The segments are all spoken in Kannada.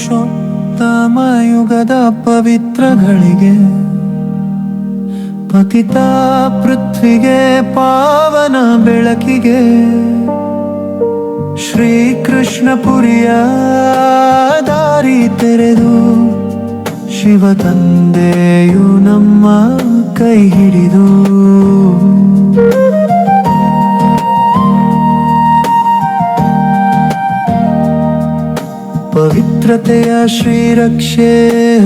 ಪುರುಷೋತ್ತಮ ಯುಗದ ಪವಿತ್ರ ಘಳಿಗೆ, ಪತಿತ ಪೃಥ್ವಿಗೆ ಪಾವನ ಬೆಳಕಿಗೆ, ಶ್ರೀಕೃಷ್ಣ ಪುರಿಯ ದಾರಿ ತೆರೆದು ಶಿವ ತಂದೆಯು ನಮ್ಮ ಕೈ ಹಿಡಿದು ಪವಿತ್ರತೆಯ ಶ್ರೀರಕ್ಷೆ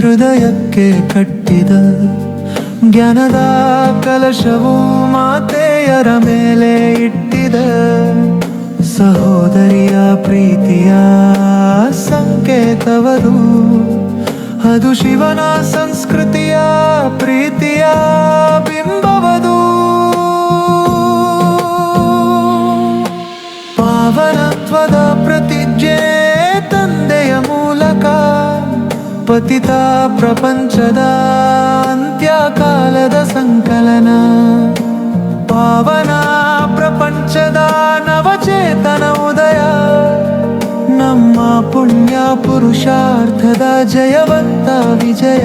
ಹೃದಯಕ್ಕೆ ಕಟ್ಟಿದ ಜ್ಞಾನದ ಕಲಶವು ಮಾತೆಯರ ಮೇಲೆ ಇಟ್ಟಿದ ಸಹೋದರಿಯ ಪ್ರೀತಿಯ ಸಂಕೇತವದು, ಅದು ಶಿವನ ಸಂಸ್ಕೃತಿಯ ಪ್ರೀತಿಯ ಬಿಂಬವದು. ಪಾವನತ್ವದ ಪ್ರತಿಜ್ಞೆ ತಂದೆಯ ಮೂಲಕ, ಪತಿತ ಪ್ರಪಂಚದ ಅಂತ್ಯಕಾಲದ ಸಂಕಲನ, ಪಾವನ ಪ್ರಪಂಚದ ನವಚೇತನ ಉದಯ, ನಮ್ಮ ಪುಣ್ಯ ಪುರುಷಾರ್ಥದ ಜಯವಂತ ವಿಜಯ.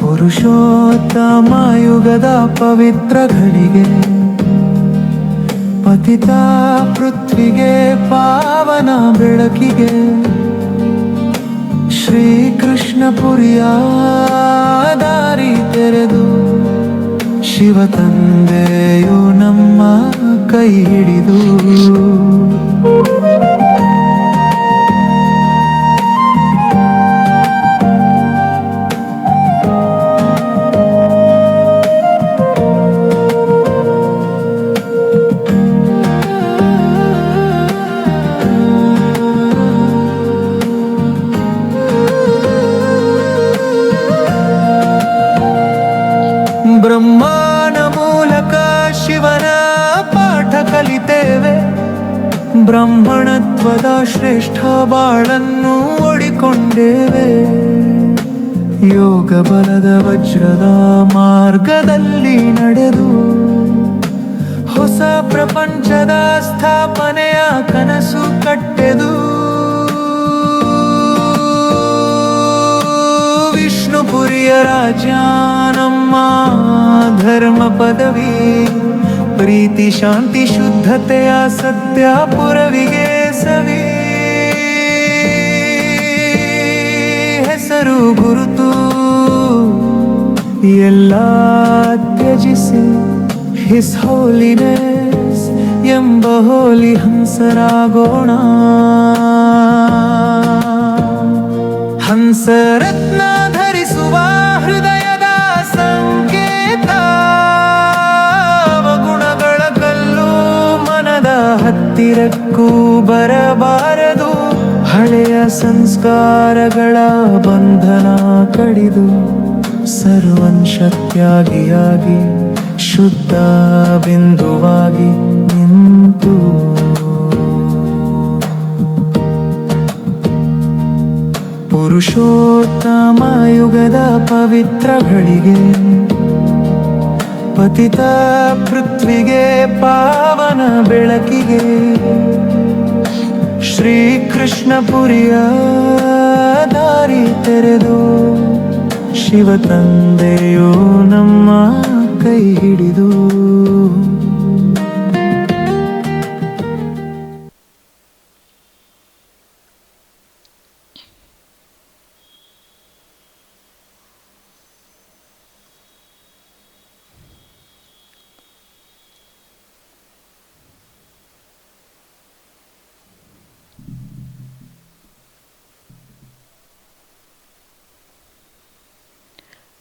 ಪುರುಷೋತ್ತಮ ಯುಗದ ಪವಿತ್ರ ಘಳಿಗೆ, ಪತಿತ ಪೃಥ್ವಿಗೆ ಪಾವನ ಬೆಳಕಿಗೆ, ಶ್ರೀಕೃಷ್ಣ ಪುರಿಯ ದಾರಿ ತೆರೆದು ಶಿವ ತಂದೆಯು ನಮ್ಮ ಕೈ ಹಿಡಿದು ಬ್ರಹ್ಮನ ಮೂಲಕ ಶಿವನ ಪಾಠ ಕಲಿತೇವೆ, ಬ್ರಾಹ್ಮಣತ್ವದ ಶ್ರೇಷ್ಠ ಬಾಳನ್ನು ಒಡಿಕೊಂಡೇವೆ. ಯೋಗ ಬಲದ ವಜ್ರದ ಮಾರ್ಗದಲ್ಲಿ ನಡೆದು ಹೊಸ ಪ್ರಪಂಚದ ಸ್ಥಾಪನೆಯ ಕನಸು ಕಟ್ಟೆದು, ವಿಷ್ಣುಪುರಿಯ ರಾಜ್ಯ ನಮ್ಮ ಧರ್ಮ ಪದವಿ, ಪ್ರೀತಿ ಶಾಂತಿ ಶುದ್ಧತೆಯ ಸತ್ಯ ಪುರವಿಗೆ ಸವಿ. ಹೆಸರು ಗುರುತು ಎಲ್ಲ ತ್ಯಜಿಸಿ ಹಿಸ್ ಹೋಲಿನೆಸ್ ಎಂಬ ಹೋಲಿ ಹಂಸರಾಗೋಣ. ಹಂಸರತ್ನ ಧರಿಸುವ ಹೃದಯದ ಸಂಕೇತ, ಅವಗುಣಗಳ ಕಲ್ಲು ಮನದ ಹತ್ತಿರಕ್ಕೂ ಬರಬಾರದು. ಹಳೆಯ ಸಂಸ್ಕಾರಗಳ ಬಂಧನ ಕಡಿದು ಸರ್ವಂಶತ್ಯಾಗಿಯಾಗಿ ಶುದ್ಧ ಬಿಂದುವಾಗಿ ನಿಂತು ಪುರುಷೋತ್ತಮ ಯುಗದ ಪವಿತ್ರ ಘಳಿಗೆ, ಪತಿತ ಪೃಥ್ವಿಗೆ ಪಾವನ ಬೆಳಕಿಗೆ, ಶ್ರೀಕೃಷ್ಣ ಪುರಿಯ ದಾರಿ ತೆರೆದು ಶಿವ ತಂದೆಯು ನಮ್ಮ ಕೈ ಹಿಡಿದು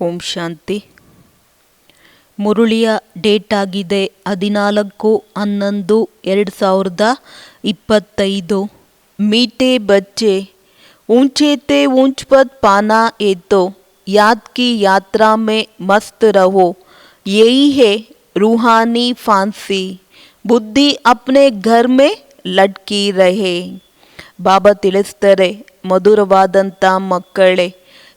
ಓಂ ಶಾಂತಿ. ಮುರುಳಿಯ ಡೇಟ್ ಆಗಿದೆ 14/11/2025. मीठे बच्चे, ऊंचे ते ऊंच पद पाना है तो याद की यात्रा में मस्त रहो. यही है रूहानी फांसी. बुद्धि अपने घर में लटकी रहे. ಬಾಬಾ ತಿಳಿಸ್ತಾರೆ, ಮಧುರವಾದಂಥ ಮಕ್ಕಳೇ,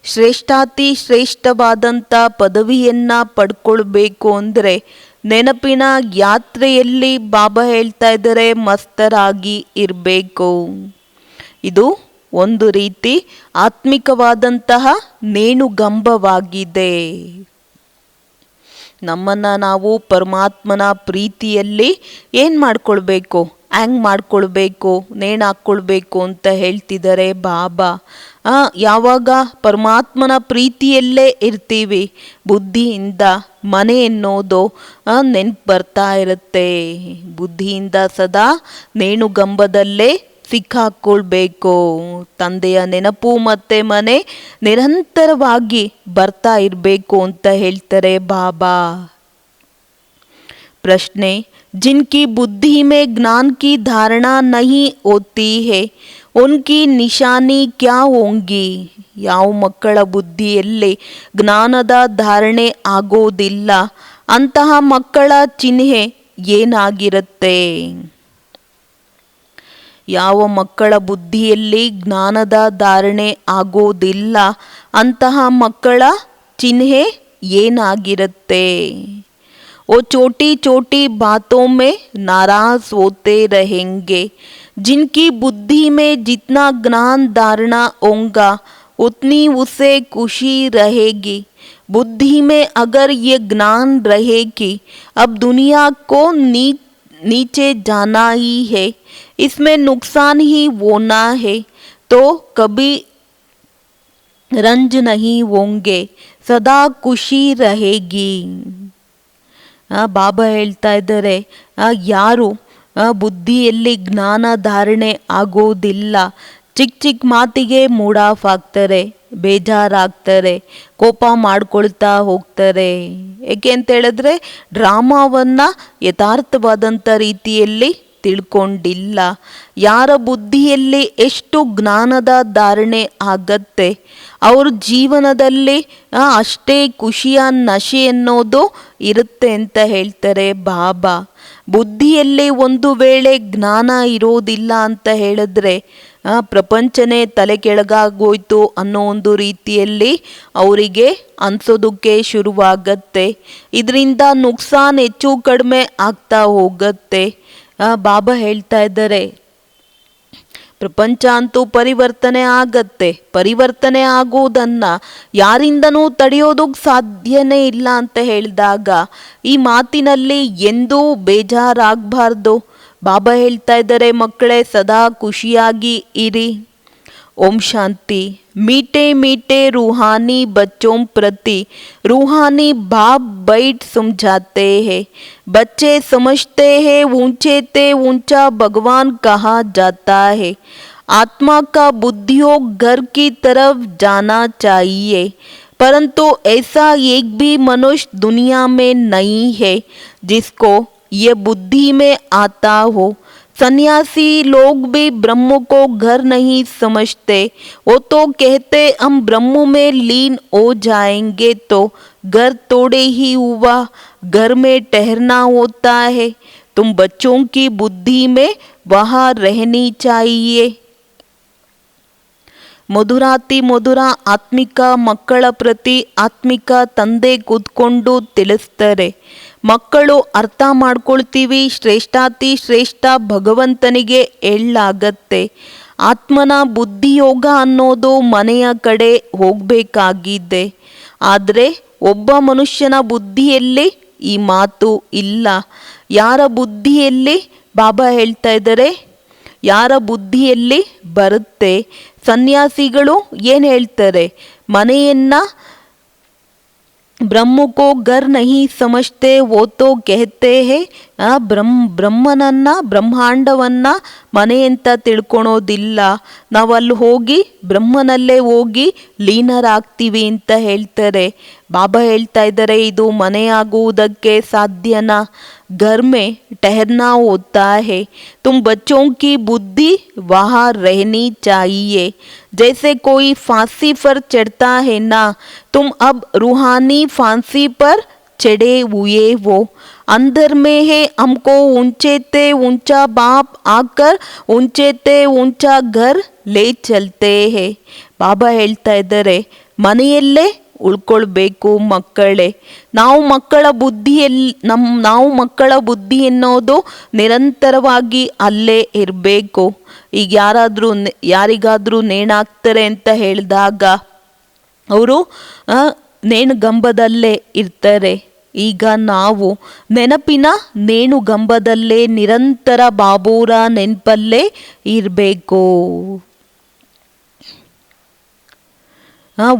ಶ್ರೇಷ್ಠಾತಿ ಶ್ರೇಷ್ಠವಾದಂಥ ಪದವಿಯನ್ನು ಪಡ್ಕೊಳ್ಬೇಕು ಅಂದರೆ ನೆನಪಿನ ಯಾತ್ರೆಯಲ್ಲಿ ಬಾಬಾ ಹೇಳ್ತಾ ಇದ್ದಾರೆ ಮಸ್ತರಾಗಿ ಇರಬೇಕು. ಇದು ಒಂದು ರೀತಿ ಆತ್ಮಿಕವಾದಂತಹ ನೇಣುಗಂಬವಾಗಿದೆ. ನಮ್ಮನ್ನು ನಾವು ಪರಮಾತ್ಮನ ಪ್ರೀತಿಯಲ್ಲಿ ಏನು ಮಾಡ್ಕೊಳ್ಬೇಕು, ಹ್ಯಾಂಗ್ ಮಾಡ್ಕೊಳ್ಬೇಕು, ನೇಣು ಹಾಕ್ಕೊಳ್ಬೇಕು ಅಂತ ಹೇಳ್ತಿದ್ದಾರೆ ಬಾಬಾ. ಯಾವಾಗ ಪರಮಾತ್ಮನ ಪ್ರೀತಿಯಲ್ಲೇ ಇರ್ತೀವಿ, ಬುದ್ಧಿಯಿಂದ ಮನೆ ಎನ್ನೋದು ನೆನ್ಪು ಬರ್ತಾ ಇರುತ್ತೆ. ಬುದ್ಧಿಯಿಂದ ಸದಾ ನೇಣುಗಂಬದಲ್ಲೇ ಸಿಕ್ಕಾಕ್ಕೊಳ್ಬೇಕು. ತಂದೆಯ ನೆನಪು ಮತ್ತು ಮನೆ ನಿರಂತರವಾಗಿ ಬರ್ತಾ ಇರಬೇಕು ಅಂತ ಹೇಳ್ತಾರೆ ಬಾಬಾ. प्रश्न: जिनकी बुद्धि में ज्ञान की धारणा नहीं होती है उनकी निशानी क्या होंगी? ಯಾವ ಮಕ್ಕಳ ಬುದ್ಧಿಯಲ್ಲಿ ಜ್ಞಾನದ ಧಾರಣೆ ಆಗೋದಿಲ್ಲ, ಅಂತಹ ಮಕ್ಕಳ ಚಿಹ್ನೆ ಏನಾಗಿರುತ್ತೆ? ಯಾವ ಮಕ್ಕಳ ಬುದ್ಧಿಯಲ್ಲಿ ಜ್ಞಾನದ ಧಾರಣೆ ಆಗೋದಿಲ್ಲ, ಅಂತಹ ಮಕ್ಕಳ ಚಿಹ್ನೆ ಏನಾಗಿರುತ್ತೆ? वो छोटी छोटी बातों में नाराज होते रहेंगे. जिनकी बुद्धि में जितना ज्ञान धारणा होगा उतनी उसे खुशी रहेगी. बुद्धि में अगर ये ज्ञान रहेगी अब दुनिया को नीचे जाना ही है, इसमें नुकसान ही होना है, तो कभी रंज नहीं होंगे, सदा खुशी रहेगी. ಬಾಬಾ ಹೇಳ್ತಾ ಇದ್ದಾರೆ, ಯಾರು ಬುದ್ಧಿಯಲ್ಲಿ ಜ್ಞಾನ ಧಾರಣೆ ಆಗೋದಿಲ್ಲ, ಚಿಕ್ಕ ಚಿಕ್ಕ ಮಾತಿಗೆ ಮೂಡ್ ಆಫ್ ಆಗ್ತಾರೆ, ಬೇಜಾರಾಗ್ತಾರೆ, ಕೋಪ ಮಾಡ್ಕೊಳ್ತಾ ಹೋಗ್ತಾರೆ. ಏಕೆ ಅಂತ ಹೇಳಿದ್ರೆ ಡ್ರಾಮಾವನ್ನು ಯಥಾರ್ಥವಾದಂಥ ರೀತಿಯಲ್ಲಿ ತಿಳ್ಕೊಂಡಿಲ್ಲ. ಯಾರ ಬುದ್ಧಿಯಲ್ಲಿ ಎಷ್ಟು ಜ್ಞಾನದ ಧಾರಣೆ ಆಗತ್ತೆ ಅವ್ರ ಜೀವನದಲ್ಲಿ ಅಷ್ಟೇ ಖುಷಿಯ ನಶೆ ಅನ್ನೋದು ಇರುತ್ತೆ ಅಂತ ಹೇಳ್ತಾರೆ ಬಾಬಾ. ಬುದ್ಧಿಯಲ್ಲಿ ಒಂದು ವೇಳೆ ಜ್ಞಾನ ಇರೋದಿಲ್ಲ ಅಂತ ಹೇಳಿದ್ರೆ ಪ್ರಪಂಚನೇ ತಲೆ ಕೆಳಗಾಗೋಯ್ತು ಅನ್ನೋ ಒಂದು ರೀತಿಯಲ್ಲಿ ಅವರಿಗೆ ಅನ್ಸೋದಕ್ಕೆ ಶುರುವಾಗತ್ತೆ. ಇದರಿಂದ ನುಕ್ಸಾನ್ ಹೆಚ್ಚು ಕಡಿಮೆ ಆಗ್ತಾ ಹೋಗತ್ತೆ. ಬಾಬಾ ಹೇಳ್ತಾ ಇದ್ದಾರೆ, ಪ್ರಪಂಚ ಅಂತೂ ಪರಿವರ್ತನೆ ಆಗತ್ತೆ. ಪರಿವರ್ತನೆ ಆಗೋದನ್ನು ಯಾರಿಂದನೂ ತಡೆಯೋದಕ್ಕೆ ಸಾಧ್ಯನೇ ಇಲ್ಲ ಅಂತ ಹೇಳಿದಾಗ ಈ ಮಾತಿನಲ್ಲಿ ಎಂದೂ ಬೇಜಾರಾಗಬಾರ್ದು. ಬಾಬಾ ಹೇಳ್ತಾ ಇದ್ದಾರೆ, ಮಕ್ಕಳೇ ಸದಾ ಖುಷಿಯಾಗಿ ಇರಿ. ओम शांति। मीठे मीठे रूहानी बच्चों प्रति रूहानी बाप बैठ समझाते हैं। बच्चे समझते हैं ऊंचे ते ऊंचा भगवान कहा जाता है। आत्मा का बुद्धियों घर की तरफ जाना चाहिए, परंतु ऐसा एक भी मनुष्य दुनिया में नहीं है जिसको ये बुद्धि में आता हो। सन्यासी लोग भी ब्रह्म को घर नहीं समझते। वो तो कहते हम ब्रह्म में लीन हो जाएंगे तो घर तोड़े ही हुआ, घर में ठहरना होता है। तुम बच्चों की बुद्धि में वहाँ रहनी चाहिए। ಮಧುರಾತಿ ಮಧುರ ಆತ್ಮಿಕ ಮಕ್ಕಳ ಪ್ರತಿ ಆತ್ಮಿಕ ತಂದೆ ಕೂತ್ಕೊಂಡು ತಿಳಿಸ್ತಾರೆ. ಮಕ್ಕಳು ಅರ್ಥ ಮಾಡ್ಕೊಳ್ತೀವಿ, ಶ್ರೇಷ್ಠಾತಿ ಶ್ರೇಷ್ಠ ಭಗವಂತನಿಗೆ ಎಳ್ಳಾಗತ್ತೆ. ಆತ್ಮನ ಬುದ್ಧಿಯೋಗ ಅನ್ನೋದು ಮನೆಯ ಕಡೆ ಹೋಗಬೇಕಾಗಿದೆ. ಆದರೆ ಒಬ್ಬ ಮನುಷ್ಯನ ಬುದ್ಧಿಯಲ್ಲಿ ಈ ಮಾತು ಇಲ್ಲ. ಯಾರ ಬುದ್ಧಿಯಲ್ಲಿ ಬಾಬಾ ಹೇಳ್ತಾ ಇದ್ದಾರೆ, ಯಾರ ಬುದ್ಧಿಯಲ್ಲಿ ಬರುತ್ತೆ. ಸನ್ಯಾಸಿಗಳು ಏನು ಹೇಳ್ತಾರೆ, ಮನೆಯನ್ನು ಬ್ರಹ್ಮ ಕೋ ಗರ್ ನಹಿ ಸಮಜ್ತೆ ವೋ ತೋ ಕೆಹತೆ ಹೇ, ಬ್ರಹ್ಮನನ್ನು ಬ್ರಹ್ಮಾಂಡವನ್ನು ಮನೆ ಅಂತ ತಿಳ್ಕೊಳೋದಿಲ್ಲ. ನಾವಲ್ಲಿ ಹೋಗಿ ಬ್ರಹ್ಮನಲ್ಲೇ ಹೋಗಿ ಲೀನರಾಗ್ತೀವಿ ಅಂತ ಹೇಳ್ತಾರೆ. ಬಾಬಾ ಹೇಳ್ತಾ ಇದ್ದಾರೆ, ಇದು ಮನೆಯಾಗುವುದಕ್ಕೆ ಸಾಧ್ಯನಾ? घर में ठहरना होता है। तुम बच्चों की बुद्धि वहाँ रहनी चाहिए। जैसे कोई फांसी पर चढ़ता है ना, तुम अब रूहानी फांसी पर चढ़े हुए हो। अंदर में है हमको ऊंचे ते ऊंचा बाप आकर ऊंचे ते ऊंचा घर ले चलते हैं। ಬಾಬಾ ಹೇಳ್ತಾ ಇದ್ದಾರೆ, ಮನೆಯಲ್ಲೇ ಉಳ್ಕೊಳ್ಬೇಕು ಮಕ್ಕಳೇ. ನಾವು ಮಕ್ಕಳ ಬುದ್ಧಿ ಎನ್ನೋದು ನಿರಂತರವಾಗಿ ಅಲ್ಲೇ ಇರಬೇಕು. ಈಗ ಯಾರಿಗಾದ್ರೂ ನೇಣಾಕ್ತಾರೆ ಅಂತ ಹೇಳಿದಾಗ ಅವರು ನೇಣುಗಂಬದಲ್ಲೇ ಇರ್ತಾರೆ. ಈಗ ನಾವು ನೆನಪಿನ ನೇಣುಗಂಬದಲ್ಲೇ ನಿರಂತರ ಬಾಬೂರ ನೆನಪಲ್ಲೇ ಇರಬೇಕು.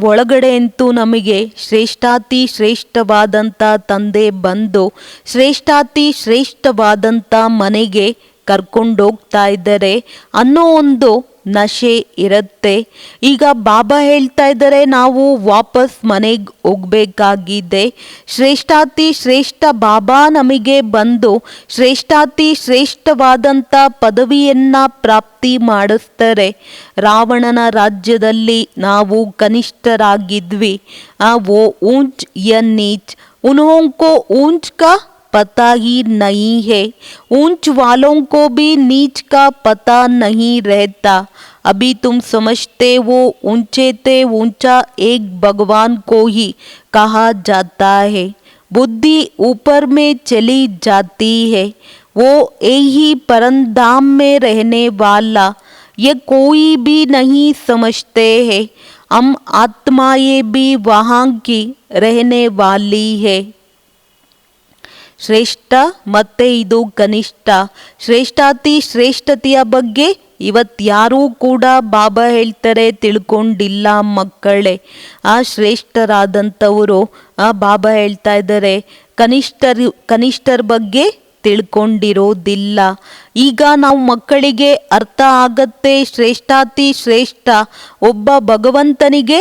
ಒಳಗಡೆ ಅಂತೂ ನಮಗೆ ಶ್ರೇಷ್ಠಾತಿ ಶ್ರೇಷ್ಠವಾದಂಥ ತಂದೆ ಬಂದು ಶ್ರೇಷ್ಠಾತಿ ಶ್ರೇಷ್ಠವಾದಂಥ ಮನೆಗೆ ಕರ್ಕೊಂಡೋಗ್ತಾ ಇದ್ದಾರೆ ಅನ್ನೋ ಒಂದು ನಶೆ ಇರುತ್ತೆ. ಈಗ ಬಾಬಾ ಹೇಳ್ತಾ ಇದ್ದಾರೆ ನಾವು ವಾಪಸ್ ಮನೆಗೆ ಹೋಗ್ಬೇಕಾಗಿದೆ. ಶ್ರೇಷ್ಠಾತಿ ಶ್ರೇಷ್ಠ ಬಾಬಾ ನಮಗೆ ಬಂದು ಶ್ರೇಷ್ಠಾತಿ ಶ್ರೇಷ್ಠವಾದಂಥ ಪದವಿಯನ್ನು ಪ್ರಾಪ್ತಿ ಮಾಡಿಸ್ತಾರೆ. ರಾವಣನ ರಾಜ್ಯದಲ್ಲಿ ನಾವು ಕನಿಷ್ಠರಾಗಿದ್ವಿ. वो ऊंच या नीच उन्हों को ऊंच का पता ही नहीं है, ऊंच वालों को भी नीच का पता नहीं रहता. अभी तुम समझते वो ऊंचे थे, ऊंचा एक भगवान को ही कहा जाता है. बुद्धि ऊपर में चली जाती है, वो यही परमधाम में रहने वाला ये कोई भी नहीं समझते हैं. हम आत्माएं भी वहाँ की रहने वाली है. ಶ್ರೇಷ್ಠ ಮತ್ತೆ ಇದು ಕನಿಷ್ಠ. ಶ್ರೇಷ್ಠಾತಿ ಶ್ರೇಷ್ಠತೆಯ ಬಗ್ಗೆ ಇವತ್ಯಾರೂ ಕೂಡ ಬಾಬಾ ಹೇಳ್ತಾರೆ ತಿಳ್ಕೊಂಡಿಲ್ಲ ಮಕ್ಕಳೇ. ಆ ಶ್ರೇಷ್ಠರಾದಂಥವರು ಬಾಬಾ ಹೇಳ್ತಾ ಇದ್ದಾರೆ ಕನಿಷ್ಠರ ಬಗ್ಗೆ ತಿಳ್ಕೊಂಡಿರೋದಿಲ್ಲ. ಈಗ ನಾವು ಮಕ್ಕಳಿಗೆ ಅರ್ಥ ಆಗತ್ತೆ ಶ್ರೇಷ್ಠಾತಿ ಶ್ರೇಷ್ಠ ಒಬ್ಬ ಭಗವಂತನಿಗೆ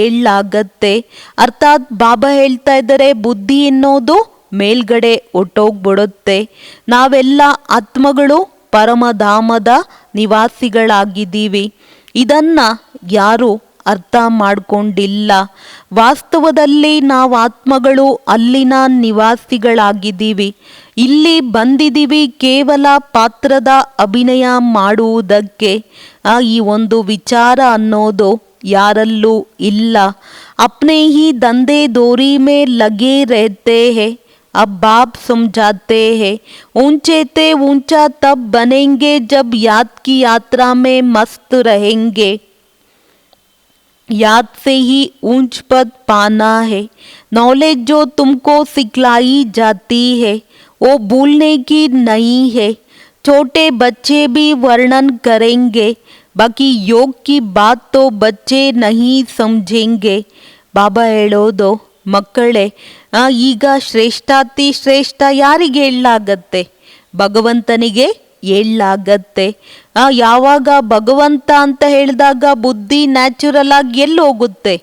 ಏಳಾಗತ್ತೆ. ಅರ್ಥಾತ್ ಬಾಬಾ ಹೇಳ್ತಾ ಇದ್ದಾರೆ ಬುದ್ಧಿ ಎನ್ನೋದು ಮೇಲ್ಗಡೆ ಒಟ್ಟೋಗ್ಬಿಡುತ್ತೆ. ನಾವೆಲ್ಲ ಆತ್ಮಗಳು ಪರಮಧಾಮದ ನಿವಾಸಿಗಳಾಗಿದ್ದೀವಿ. ಇದನ್ನ ಯಾರು ಅರ್ಥ ಮಾಡಿಕೊಂಡಿಲ್ಲ. ವಾಸ್ತವದಲ್ಲಿ ನಾವು ಆತ್ಮಗಳು ಅಲ್ಲಿನ ನಿವಾಸಿಗಳಾಗಿದ್ದೀವಿ. ಇಲ್ಲಿ ಬಂದಿದ್ದೀವಿ ಕೇವಲ ಪಾತ್ರದ ಅಭಿನಯ ಮಾಡುವುದಕ್ಕೆ. ಈ ಒಂದು ವಿಚಾರ ಅನ್ನೋದು ಯಾರಲ್ಲೂ ಇಲ್ಲ. ಅಪ್ನೇ ಹಿ ದಂಧೆ ದೋರಿ ಮೇ ಲಗೆ रहते हैं. अब बाप समझाते हैं ऊंचे ते ऊंचा तब बनेंगे जब याद की यात्रा में मस्त रहेंगे. याद से ही ऊंच पद पाना है. नॉलेज जो तुमको सिखलाई जाती है वो भूलने की नहीं है. छोटे बच्चे भी वर्णन करेंगे, बाकी योग की बात तो बच्चे नहीं समझेंगे. ಬಾಬಾ ಹೇಳೋದು ಮಕ್ಕಳೇ ಈಗ ಶ್ರೇಷ್ಠಾತಿ ಶ್ರೇಷ್ಠ ಯಾರಿಗೆ ಹೇಳಲಾಗತ್ತೆ? ಭಗವಂತನಿಗೆ ಹೇಳಲಾಗತ್ತೆ. ಯಾವಾಗ ಭಗವಂತ ಅಂತ ಹೇಳಿದಾಗ ಬುದ್ಧಿ ನ್ಯಾಚುರಲ್ ಆಗಿ ಎಲ್ಲಿ ಹೋಗುತ್ತೆ?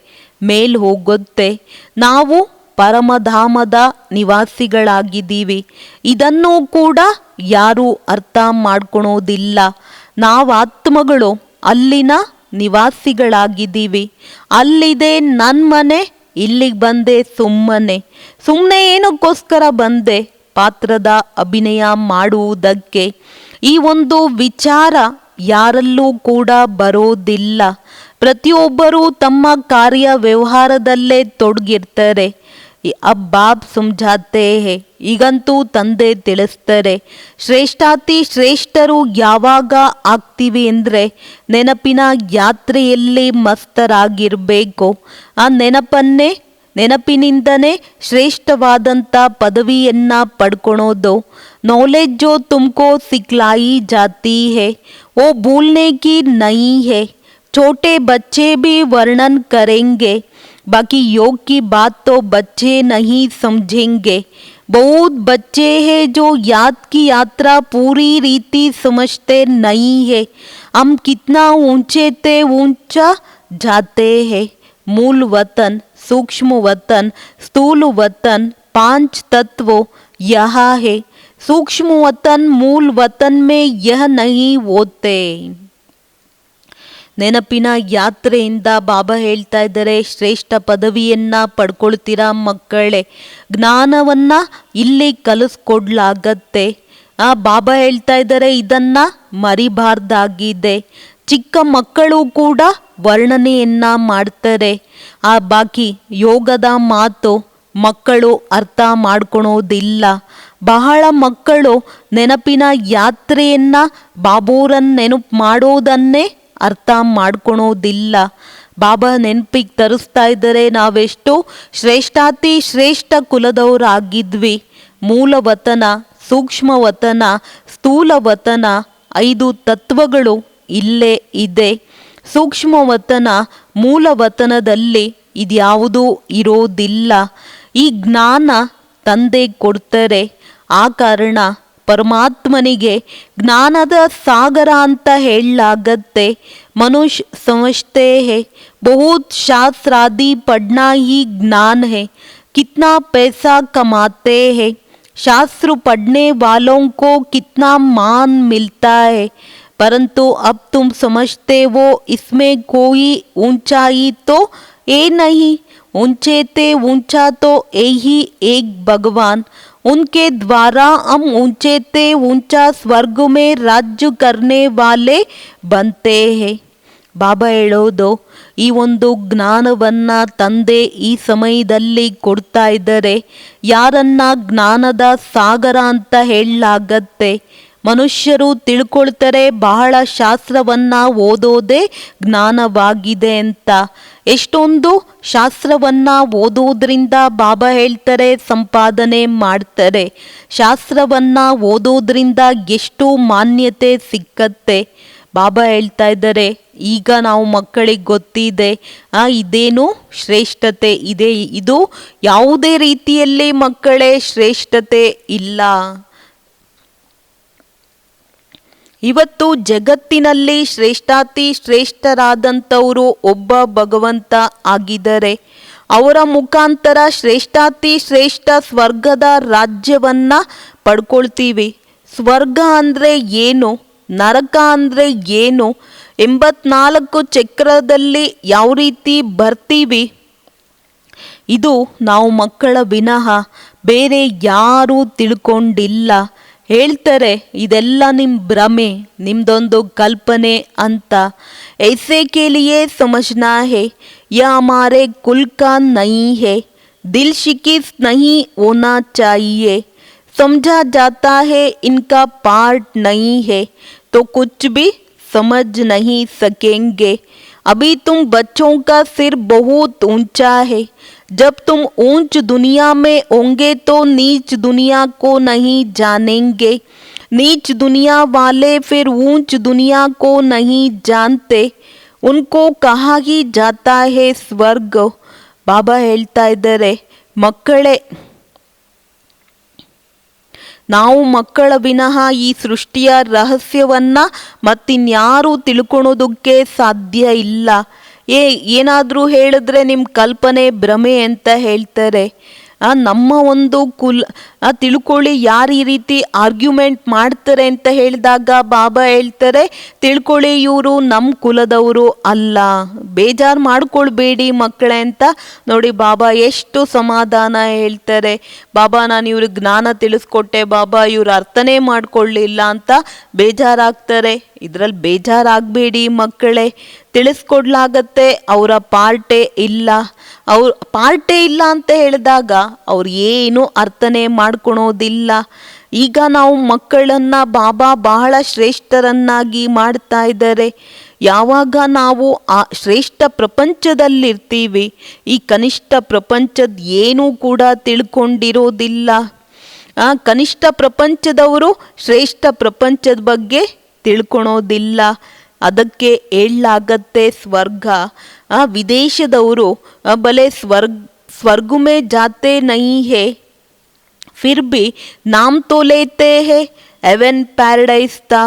ಮೇಲ್ ಹೋಗುತ್ತೆ. ನಾವು ಪರಮಧಾಮದ ನಿವಾಸಿಗಳಾಗಿದ್ದೀವಿ. ಇದನ್ನು ಕೂಡ ಯಾರೂ ಅರ್ಥ ಮಾಡ್ಕೊಳೋದಿಲ್ಲ. ನಾವು ಆತ್ಮಗಳು ಅಲ್ಲಿನ ನಿವಾಸಿಗಳಾಗಿದ್ದೀವಿ. ಅಲ್ಲಿದೆ ನನ್ನ ಮನೆ, ಇಲ್ಲಿಗೆ ಬಂದೆ ಸುಮ್ಮನೆ ಏನಕ್ಕೋಸ್ಕರ ಬಂದೆ? ಪಾತ್ರದ ಅಭಿನಯ ಮಾಡುವುದಕ್ಕೆ. ಈ ಒಂದು ವಿಚಾರ ಯಾರಲ್ಲೂ ಕೂಡ ಬರೋದಿಲ್ಲ. ಪ್ರತಿಯೊಬ್ಬರೂ ತಮ್ಮ ಕಾರ್ಯ ವ್ಯವಹಾರದಲ್ಲೇ ತೊಡಗಿರ್ತಾರೆ. ಅಬ್ ಬಾಬ್ ಸಮझाते हैं. ಈಗಂತೂ ತಂದೆ ತಿಳಿಸ್ತಾರೆ ಶ್ರೇಷ್ಠಾತಿ ಶ್ರೇಷ್ಠರು ಯಾವಾಗ ಆಗ್ತೀವಿ ಅಂದರೆ ನೆನಪಿನ ಯಾತ್ರೆಯಲ್ಲಿ ಮಸ್ತರಾಗಿರಬೇಕು. ಆ ನೆನಪಿನಿಂದನೇ ಶ್ರೇಷ್ಠವಾದಂಥ ಪದವಿಯನ್ನು ಪಡ್ಕೊಳೋದು. ನಾಲೆಜ್ ಜೋ ತುಮಕೋ ಸಿಕ್ಲಾಯಿ ಜಾತಿ ಹೇ ಓ ಭೂಲ್ನೆ ಕಿ ನಹೀ ಹೇ. छोटे बच्चे भी वर्णन करेंगे, बाकी योग की बात तो बच्चे नहीं समझेंगे. बहुत बच्चे हैं जो याद की यात्रा पूरी रीति समझते नहीं है. हम कितना ऊंचे ते ऊंचा जाते हैं. मूल वतन, सूक्ष्म वतन, स्थूल वतन, 5 तत्व यहाँ है. सूक्ष्म वतन मूल वतन में यह नहीं होते. ನೆನಪಿನ ಯಾತ್ರೆಯಿಂದ ಬಾಬಾ ಹೇಳ್ತಾ ಇದ್ದಾರೆ ಶ್ರೇಷ್ಠ ಪದವಿಯನ್ನ ಪಡ್ಕೊಳ್ತೀರಾ ಮಕ್ಕಳೇ. ಜ್ಞಾನವನ್ನ ಇಲ್ಲಿ ಕಲಿಸ್ಕೊಡ್ಲಾಗತ್ತೆ. ಬಾಬಾ ಹೇಳ್ತಾ ಇದ್ದಾರೆ ಇದನ್ನ ಮರಿಬಾರ್ದಾಗಿದೆ. ಚಿಕ್ಕ ಮಕ್ಕಳು ಕೂಡ ವರ್ಣನೆಯನ್ನ ಮಾಡ್ತಾರೆ. ಆ ಬಾಕಿ ಯೋಗದ ಮಾತು ಮಕ್ಕಳು ಅರ್ಥ ಮಾಡ್ಕೊಳೋದಿಲ್ಲ. ಬಹಳ ಮಕ್ಕಳು ನೆನಪಿನ ಯಾತ್ರೆಯನ್ನ ಬಾಬೂರನ್ನ ನೆನಪು ಮಾಡೋದನ್ನೇ ಅರ್ಥ ಮಾಡ್ಕೊಳೋದಿಲ್ಲ. ಬಾಬಾ ನೆನಪಿಗೆ ತರಿಸ್ತಾ ಇದ್ದರೆ ನಾವೆಷ್ಟು ಶ್ರೇಷ್ಠಾತಿ ಶ್ರೇಷ್ಠ ಕುಲದವರಾಗಿದ್ವಿ. ಮೂಲವತನ, ಸೂಕ್ಷ್ಮವತನ, ಸ್ಥೂಲವತನ 5 ತತ್ವಗಳು ಇಲ್ಲೇ ಇದೆ. ಸೂಕ್ಷ್ಮವತನ, ಮೂಲವತನದಲ್ಲಿ ಇದ್ಯಾವುದೂ ಇರೋದಿಲ್ಲ. ಈ ಜ್ಞಾನ ತಂದೆ ಕೊಡ್ತಾರೆ. ಆ ಕಾರಣ ಪರಮಾತ್ಮನಿಗೆ ಜ್ಞಾನದ ಸಾಗರ ಅಂತ ಹೇಳಲಾಗತ್ತೆ. ಮನುಷ್ಯ ಸಮझते हैं बहुत शास्त्र आदि पढ़ना ही ज्ञान है, कितना पैसा कमाते हैं, शास्त्र पढ़ने वालों को कितना मान मिलता है, परंतु अब तुम समझते हो इसमें कोई ऊंचाई तो ये नहीं, ऊंचे ते ऊंचा तो यही एक भगवान, उनके द्वारा हम ऊंचे ते ऊंचा स्वर्ग में राज्य करने वाले बनते हैं. ಬಾಬಾ ಹೇಳೋದು ಈ ಒಂದು ಜ್ಞಾನವನ್ನ ತಂದೆ ಈ ಸಮಯದಲ್ಲಿ ಕೊಡ್ತಾ ಇದ್ದಾರೆ. ಯಾರನ್ನ ಜ್ಞಾನದ ಸಾಗರ ಅಂತ ಹೇಳಲಾಗತ್ತೆ. ಮನುಷ್ಯರು ತಿಳ್ಕೊಳ್ತಾರೆ ಬಹಳ ಶಾಸ್ತ್ರವನ್ನ ಓದೋದೇ ಜ್ಞಾನವಾಗಿದೆ ಅಂತ. ಎಷ್ಟೊಂದು ಶಾಸ್ತ್ರವನ್ನ ಓದೋದ್ರಿಂದ ಬಾಬಾ ಹೇಳ್ತಾರೆ ಸಂಪಾದನೆ ಮಾಡ್ತಾರೆ. ಶಾಸ್ತ್ರವನ್ನ ಓದೋದ್ರಿಂದ ಎಷ್ಟು ಮಾನ್ಯತೆ ಸಿಕ್ಕತ್ತೆ. ಬಾಬಾ ಹೇಳ್ತಾ ಇದ್ದಾರೆ ಈಗ ನಾವು ಮಕ್ಕಳಿಗೆ ಗೊತ್ತಿದೆ ಇದೇನು ಶ್ರೇಷ್ಠತೆ ಇದೆ, ಇದು ಯಾವುದೇ ರೀತಿಯಲ್ಲಿ ಮಕ್ಕಳೇ ಶ್ರೇಷ್ಠತೆ ಇಲ್ಲ. ಇವತ್ತು ಜಗತ್ತಿನಲ್ಲಿ ಶ್ರೇಷ್ಠಾತಿ ಶ್ರೇಷ್ಠರಾದಂಥವರು ಒಬ್ಬ ಭಗವಂತ ಆಗಿದ್ದಾರೆ. ಅವರ ಮುಖಾಂತರ ಶ್ರೇಷ್ಠಾತಿ ಶ್ರೇಷ್ಠ ಸ್ವರ್ಗದ ರಾಜ್ಯವನ್ನ ಪಡ್ಕೊಳ್ತೀವಿ. ಸ್ವರ್ಗ ಅಂದರೆ ಏನು, ನರಕ ಅಂದರೆ ಏನು, 84 ಚಕ್ರದಲ್ಲಿ ಯಾವ ರೀತಿ ಬರ್ತೀವಿ, ಇದು ನಾವು ಮಕ್ಕಳ ವಿನಃ ಬೇರೆ ಯಾರೂ ತಿಳ್ಕೊಂಡಿಲ್ಲ. ಹೇಳ್ತಾರೆ ಇದೆಲ್ಲ ನಿಮ್ಮ ಭ್ರಮೆ, ನಿಮ್ದೊಂದು ಕಲ್ಪನೆ ಅಂತ. ऐसे के लिए समझना है यह हमारे कुल का नहीं है, दिल शिकिस नहीं होना चाहिए, समझा जाता है इनका पार्ट नहीं है तो कुछ भी समझ नहीं सकेंगे. अभी तुम बच्चों का सिर बहुत ऊंचा है, जब तुम ऊंच दुनिया में होंगे तो नीच दुनिया को नहीं जानेंगे, नीच दुनिया वाले फिर ऊंच दुनिया को नहीं जानते, उनको कहा ही जाता है स्वर्ग. ಬಾಬಾ ಹೇಳ್ತಾ ಇದ್ದಾರೆ ಮಕ್ಕಳೇ, ನಾವು ಮಕ್ಕಳ ವಿನಃ ಈ ಸೃಷ್ಟಿಯ ರಹಸ್ಯವನ್ನ ಮತ್ತಿನ್ಯಾರೂ ತಿಳ್ಕೊಳೋದಕ್ಕೆ ಸಾಧ್ಯ ಇಲ್ಲ. ಏನಾದರೂ ಹೇಳಿದ್ರೆ ನಿಮ್ಮ ಕಲ್ಪನೆ ಭ್ರಮೆ ಅಂತ ಹೇಳ್ತಾರೆ. ನಮ್ಮ ಒಂದು ತಿಳ್ಕೊಳ್ಳಿ ಯಾರು ಈ ರೀತಿ ಆರ್ಗ್ಯುಮೆಂಟ್ ಮಾಡ್ತಾರೆ ಅಂತ ಹೇಳಿದಾಗ ಬಾಬಾ ಹೇಳ್ತಾರೆ ತಿಳ್ಕೊಳ್ಳಿ ಇವರು ನಮ್ಮ ಕುಲದವರು ಅಲ್ಲ, ಬೇಜಾರು ಮಾಡ್ಕೊಳ್ಬೇಡಿ ಮಕ್ಕಳೇ ಅಂತ. ನೋಡಿ ಬಾಬಾ ಎಷ್ಟು ಸಮಾಧಾನ ಹೇಳ್ತಾರೆ. ಬಾಬಾ ನಾನು ಇವ್ರಿಗೆ ಜ್ಞಾನ ತಿಳಿಸ್ಕೊಟ್ಟೆ, ಬಾಬಾ ಇವ್ರು ಅರ್ಥನೇ ಮಾಡ್ಕೊಳ್ಳಿಲ್ಲ ಅಂತ ಬೇಜಾರಾಗ್ತಾರೆ. ಇದರಲ್ಲಿ ಬೇಜಾರಾಗಬೇಡಿ ಮಕ್ಕಳೇ, ತಿಳಿಸ್ಕೊಡ್ಲಾಗತ್ತೆ. ಅವರ ಪಾರ್ಟೇ ಇಲ್ಲ. ಅವ್ರ ಪಾರ್ಟೇ ಇಲ್ಲ ಅಂತ ಹೇಳಿದಾಗ ಅವ್ರು ಏನು ಅರ್ಥನೇ ಮಾಡ್ಕೊಳೋದಿಲ್ಲ. ಈಗ ನಾವು ಮಕ್ಕಳನ್ನ ಬಾಬಾ ಬಹಳ ಶ್ರೇಷ್ಠರನ್ನಾಗಿ ಮಾಡ್ತಾ ಇದ್ದಾರೆ. ಯಾವಾಗ ನಾವು ಆ ಶ್ರೇಷ್ಠ ಪ್ರಪಂಚದಲ್ಲಿರ್ತೀವಿ, ಈ ಕನಿಷ್ಠ ಪ್ರಪಂಚದ ಏನೂ ಕೂಡ ತಿಳ್ಕೊಂಡಿರೋದಿಲ್ಲ. ಕನಿಷ್ಠ ಪ್ರಪಂಚದವರು ಶ್ರೇಷ್ಠ ಪ್ರಪಂಚದ ಬಗ್ಗೆ ತಿಳ್ಕೊಳೋದಿಲ್ಲ. ಅದಕ್ಕೆ ಹೇಳಲಾಗತ್ತೆ ಸ್ವರ್ಗ. ವಿದೇಶದವರು ಭಲೆ स्वर्ग में जाते नहीं है फिर भी नाम तो लेते हैं हेवन पैराडाइज था,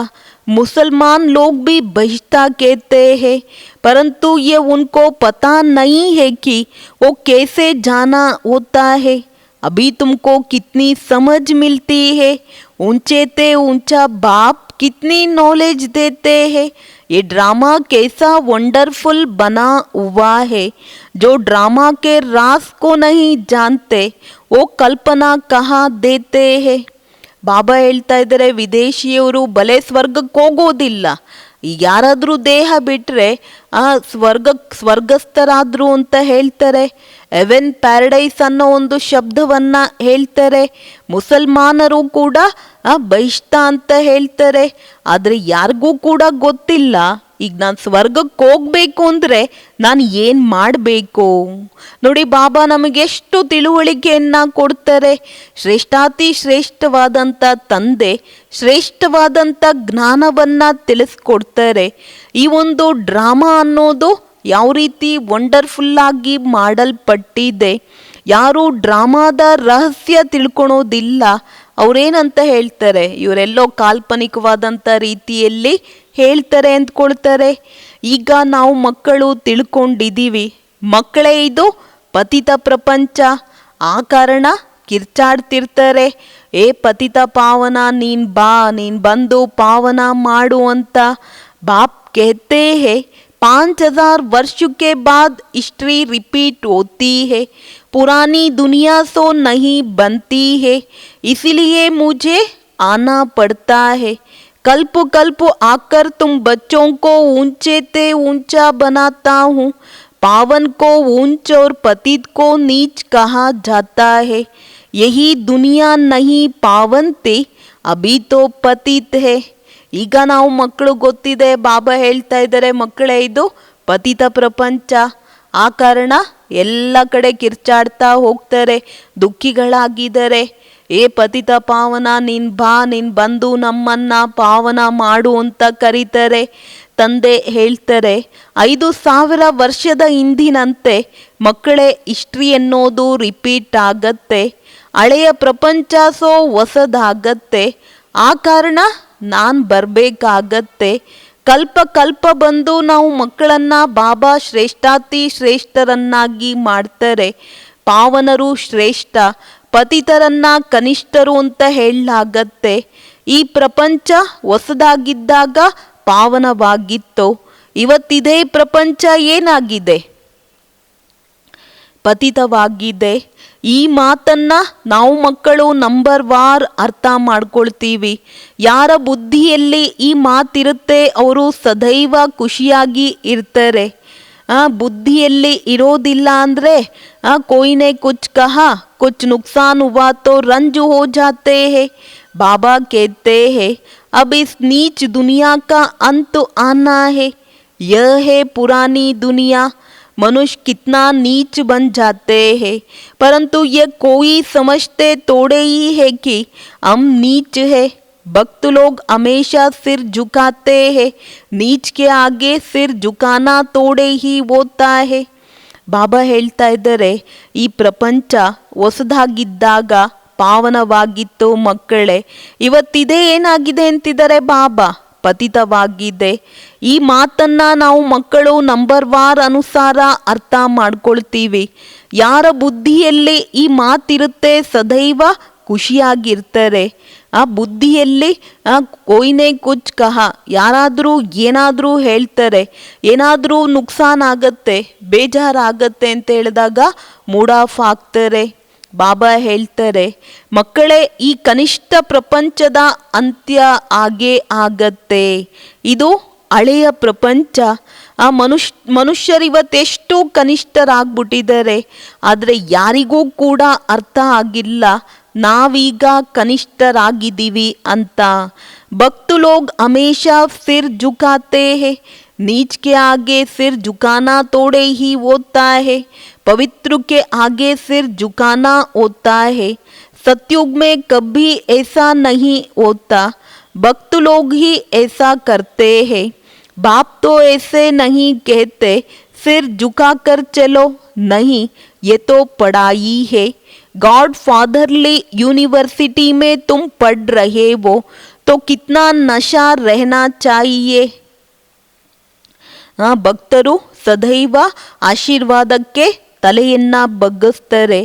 मुसलमान लोग भी बहिश्ता कहते हैं, परंतु ये उनको पता नहीं है कि वो कैसे जाना होता है. अभी तुमको कितनी समझ मिलती है, ऊंचे ते ऊंचा बाप कितनी नॉलेज देते हैं. ये ड्रामा कैसा वंडरफुल बना हुआ है, जो ड्रामा के राज को नहीं जानते वो कल्पना कहाँ देते हैं. ಬಾಬಾ ಹೇಳ್ತಾ ಇದ್ದಾರೆ ವಿದೇಶಿಯವರು ಬಲೆ ಸ್ವರ್ಗಕ್ಕೆ ಹೋಗೋದಿಲ್ಲ, ಯಾರಾದರೂ ದೇಹ ಬಿಟ್ಟರೆ ಸ್ವರ್ಗಸ್ಥರಾದ್ರು ಅಂತ ಹೇಳ್ತಾರೆ. ಎವೆನ್ ಪ್ಯಾರಡೈಸ್ ಅನ್ನೋ ಒಂದು ಶಬ್ದವನ್ನು ಹೇಳ್ತಾರೆ. ಮುಸಲ್ಮಾನರು ಕೂಡ ಬಹಿಷ್ಠ ಅಂತ ಹೇಳ್ತಾರೆ. ಆದರೆ ಯಾರಿಗೂ ಕೂಡ ಗೊತ್ತಿಲ್ಲ, ಈಗ ನಾನು ಸ್ವರ್ಗಕ್ಕೆ ಹೋಗ್ಬೇಕು ಅಂದರೆ ನಾನು ಏನು ಮಾಡಬೇಕು. ನೋಡಿ, ಬಾಬಾ ನಮಗೆಷ್ಟು ತಿಳುವಳಿಕೆಯನ್ನು ಕೊಡ್ತಾರೆ. ಶ್ರೇಷ್ಠಾತಿ ಶ್ರೇಷ್ಠವಾದಂಥ ತಂದೆ ಶ್ರೇಷ್ಠವಾದಂಥ ಜ್ಞಾನವನ್ನು ತಿಳಿಸ್ಕೊಡ್ತಾರೆ. ಈ ಒಂದು ಡ್ರಾಮಾ ಅನ್ನೋದು ಯಾವ ರೀತಿ ವಂಡರ್ಫುಲ್ಲಾಗಿ ಮಾಡಲ್ಪಟ್ಟಿದೆ. ಯಾರು ಡ್ರಾಮಾದ ರಹಸ್ಯ ತಿಳ್ಕೊಳೋದಿಲ್ಲ. ಅವರೇನಂತ ಹೇಳ್ತಾರೆ, ಇವರೆಲ್ಲೋ ಕಾಲ್ಪನಿಕವಾದಂಥ ರೀತಿಯಲ್ಲಿ ಹೇಳ್ತಾರೆ ಅಂದ್ಕೊಳ್ತಾರೆ. ಈಗ ನಾವು ಮಕ್ಕಳು ತಿಳ್ಕೊಂಡಿದ್ದೀವಿ, ಮಕ್ಕಳೇ ಇದು ಪತಿತ ಪ್ರಪಂಚ. ಆ ಕಾರಣ ಕಿರ್ಚಾಡ್ತಿರ್ತಾರೆ, ಏ ಪತಿತ ಪಾವನ ನೀನು ಬಾ, ನೀನು ಬಂದು ಪಾವನ ಮಾಡು ಅಂತ. ಬಾಪ್ कहते हैं 5000 वर्ष के बाद हिस्ट्री रिपीट होती है, पुरानी दुनिया सो नहीं बनती है, इसलिए मुझे आना पड़ता है. कल्प कल्प आकर तुम बच्चों को ऊंचे ते ऊंचा बनाता हूँ. पावन को ऊंच और पतित को नीच कहा जाता है. यही दुनिया नहीं पावन थे, अभी तो पतित है. ಈಗ ನಾವು ಮಕ್ಕಳು ಗೊತ್ತಿದೆ, ಬಾಬಾ ಹೇಳ್ತಾ ಇದ್ದಾರೆ, ಮಕ್ಕಳೇ ಇದು ಪತಿತ ಪ್ರಪಂಚ. ಆ ಕಾರಣ ಎಲ್ಲ ಕಡೆ ಕಿರ್ಚಾಡ್ತಾ ಹೋಗ್ತಾರೆ, ದುಃಖಿಗಳಾಗಿದ್ದಾರೆ. ಏ ಪತಿತ ಪಾವನ ನೀನು ಬಾ, ನೀನು ಬಂದು ನಮ್ಮನ್ನು ಪಾವನ ಮಾಡು ಅಂತ ಕರೀತಾರೆ. ತಂದೆ ಹೇಳ್ತಾರೆ, 5000 ವರ್ಷದ ಹಿಂದಿನಂತೆ ಮಕ್ಕಳೇ ಹಿಸ್ಟ್ರಿ ಎನ್ನೋದು ರಿಪೀಟ್ ಆಗತ್ತೆ. ಹಳೆಯ ಪ್ರಪಂಚ ಸೋ ಹೊಸದಾಗತ್ತೆ. ಆ ಕಾರಣ ನಾನು ಬರಬೇಕಾಗತ್ತೆ. ಕಲ್ಪ ಕಲ್ಪ ಬಂದು ನಾವು ಮಕ್ಕಳನ್ನು ಬಾಬಾ ಶ್ರೇಷ್ಠಾತಿ ಶ್ರೇಷ್ಠರನ್ನಾಗಿ ಮಾಡ್ತಾರೆ. ಪಾವನರು ಶ್ರೇಷ್ಠ, ಪತಿತರನ್ನ ಕನಿಷ್ಠರು ಅಂತ ಹೇಳಲಾಗತ್ತೆ. ಈ ಪ್ರಪಂಚ ಹೊಸದಾಗಿದ್ದಾಗ ಪಾವನವಾಗಿತ್ತು. ಇವತ್ತಿದೇ ಪ್ರಪಂಚ ಏನಾಗಿದೆ? ಪತಿತವಾಗಿದೆ. ಈ ಮಾತನ್ನು ನಾವು ಮಕ್ಕಳು ನಂಬರ್ ವಾರ್ ಅರ್ಥ ಮಾಡ್ಕೊಳ್ತೀವಿ. ಯಾರ ಬುದ್ಧಿಯಲ್ಲಿ ಈ ಮಾತಿರುತ್ತೆ ಅವರು ಸದೈವ ಖುಷಿಯಾಗಿ ಇರ್ತಾರೆ. ಬುದ್ಧಿಯಲ್ಲಿ ಇರೋದಿಲ್ಲ ಅಂದರೆ ಕೋಯಿನೇ ಕುಚ್ ಕಹಾ ಕುಚ್ ನುಕ್ಸಾನ್ ಹುವಾ ತೋ ರಂಜು ಹೋ ಜಾತೆ ಹೇ. ಬಾಬಾ कहते हैं अब इस नीच दुनिया का अंत आना है. यह है पुरानी दुनिया. मनुष्य कितना नीच बन जाते हैं, परंतु ये कोई समझते थोड़े ही है कि हम नीच है. भक्त लोग हमेशा सिर झुकाते हैं, नीच के आगे सिर झुकाना थोड़े ही होता है. ಬಾಬಾ ಹೇಳ್ತಾ ಇದ್ದಾರೆ, ಈ ಪ್ರಪಂಚ ಹೊಸದಾಗಿದ್ದಾಗ ಪಾವನವಾಗಿತ್ತು ಮಕ್ಕಳೇ. ಇವತ್ತಿದೇ ಏನಾಗಿದೆ ಅಂತಿದ್ದಾರೆ ಬಾಬಾ? ಪತಿತವಾಗಿದೆ. ಈ ಮಾತನ್ನು ನಾವು ಮಕ್ಕಳು ನಂಬರ್ ವಾರ್ ಅನುಸಾರ ಅರ್ಥ ಮಾಡ್ಕೊಳ್ತೀವಿ. ಯಾರ ಬುದ್ಧಿಯಲ್ಲಿ ಈ ಮಾತಿರುತ್ತೆ ಸದೈವ ಖುಷಿಯಾಗಿರ್ತಾರೆ. ಆ ಬುದ್ಧಿಯಲ್ಲಿ ಕೋಯಿನೇ ಕುಚ್ ಕಹ, ಯಾರಾದರೂ ಏನಾದರೂ ಹೇಳ್ತಾರೆ, ಏನಾದರೂ ನುಕ್ಸಾನ್ ಆಗತ್ತೆ, ಬೇಜಾರಾಗತ್ತೆ ಅಂತ ಹೇಳಿದಾಗ ಮೂಡ್ ಆಫ್ ಆಗ್ತಾರೆ. ಬಾಬಾ ಹೇಳ್ತಾರೆ, ಮಕ್ಕಳೇ ಈ ಕನಿಷ್ಠ ಪ್ರಪಂಚದ ಅಂತ್ಯ ಆಗೇ ಆಗತ್ತೆ. ಇದು ಹಳೆಯ ಪ್ರಪಂಚ. ಆ ಮನುಷ್ಯರಿವತ್ತೆಷ್ಟು ಕನಿಷ್ಠರಾಗ್ಬಿಟ್ಟಿದ್ದಾರೆ, ಆದರೆ ಯಾರಿಗೂ ಕೂಡ ಅರ್ಥ ಆಗಿಲ್ಲ ನಾವೀಗ ಕನಿಷ್ಠರಾಗಿದ್ದೀವಿ ಅಂತ. ಭಕ್ತ ಲೋಗ್ ಹಮೇಶಾ ಸಿರ್ ಜುಕಾತೆ ಹೇ, नीच के आगे सिर झुकाना थोड़े ही होता है. पवित्र के आगे सिर झुकाना होता है. सतयुग में कभी ऐसा नहीं होता. भक्त लोग ही ऐसा करते हैं. बाप तो ऐसे नहीं कहते सिर झुका कर चलो, नहीं, ये तो पढ़ाई है. गॉड फादरली यूनिवर्सिटी में तुम पढ़ रहे हो तो कितना नशा रहना चाहिए. ಭಕ್ತರು ಸದೈವ ಆಶೀರ್ವಾದಕ್ಕೆ ತಲೆಯನ್ನ ಬಗ್ಗಿಸ್ತಾರೆ.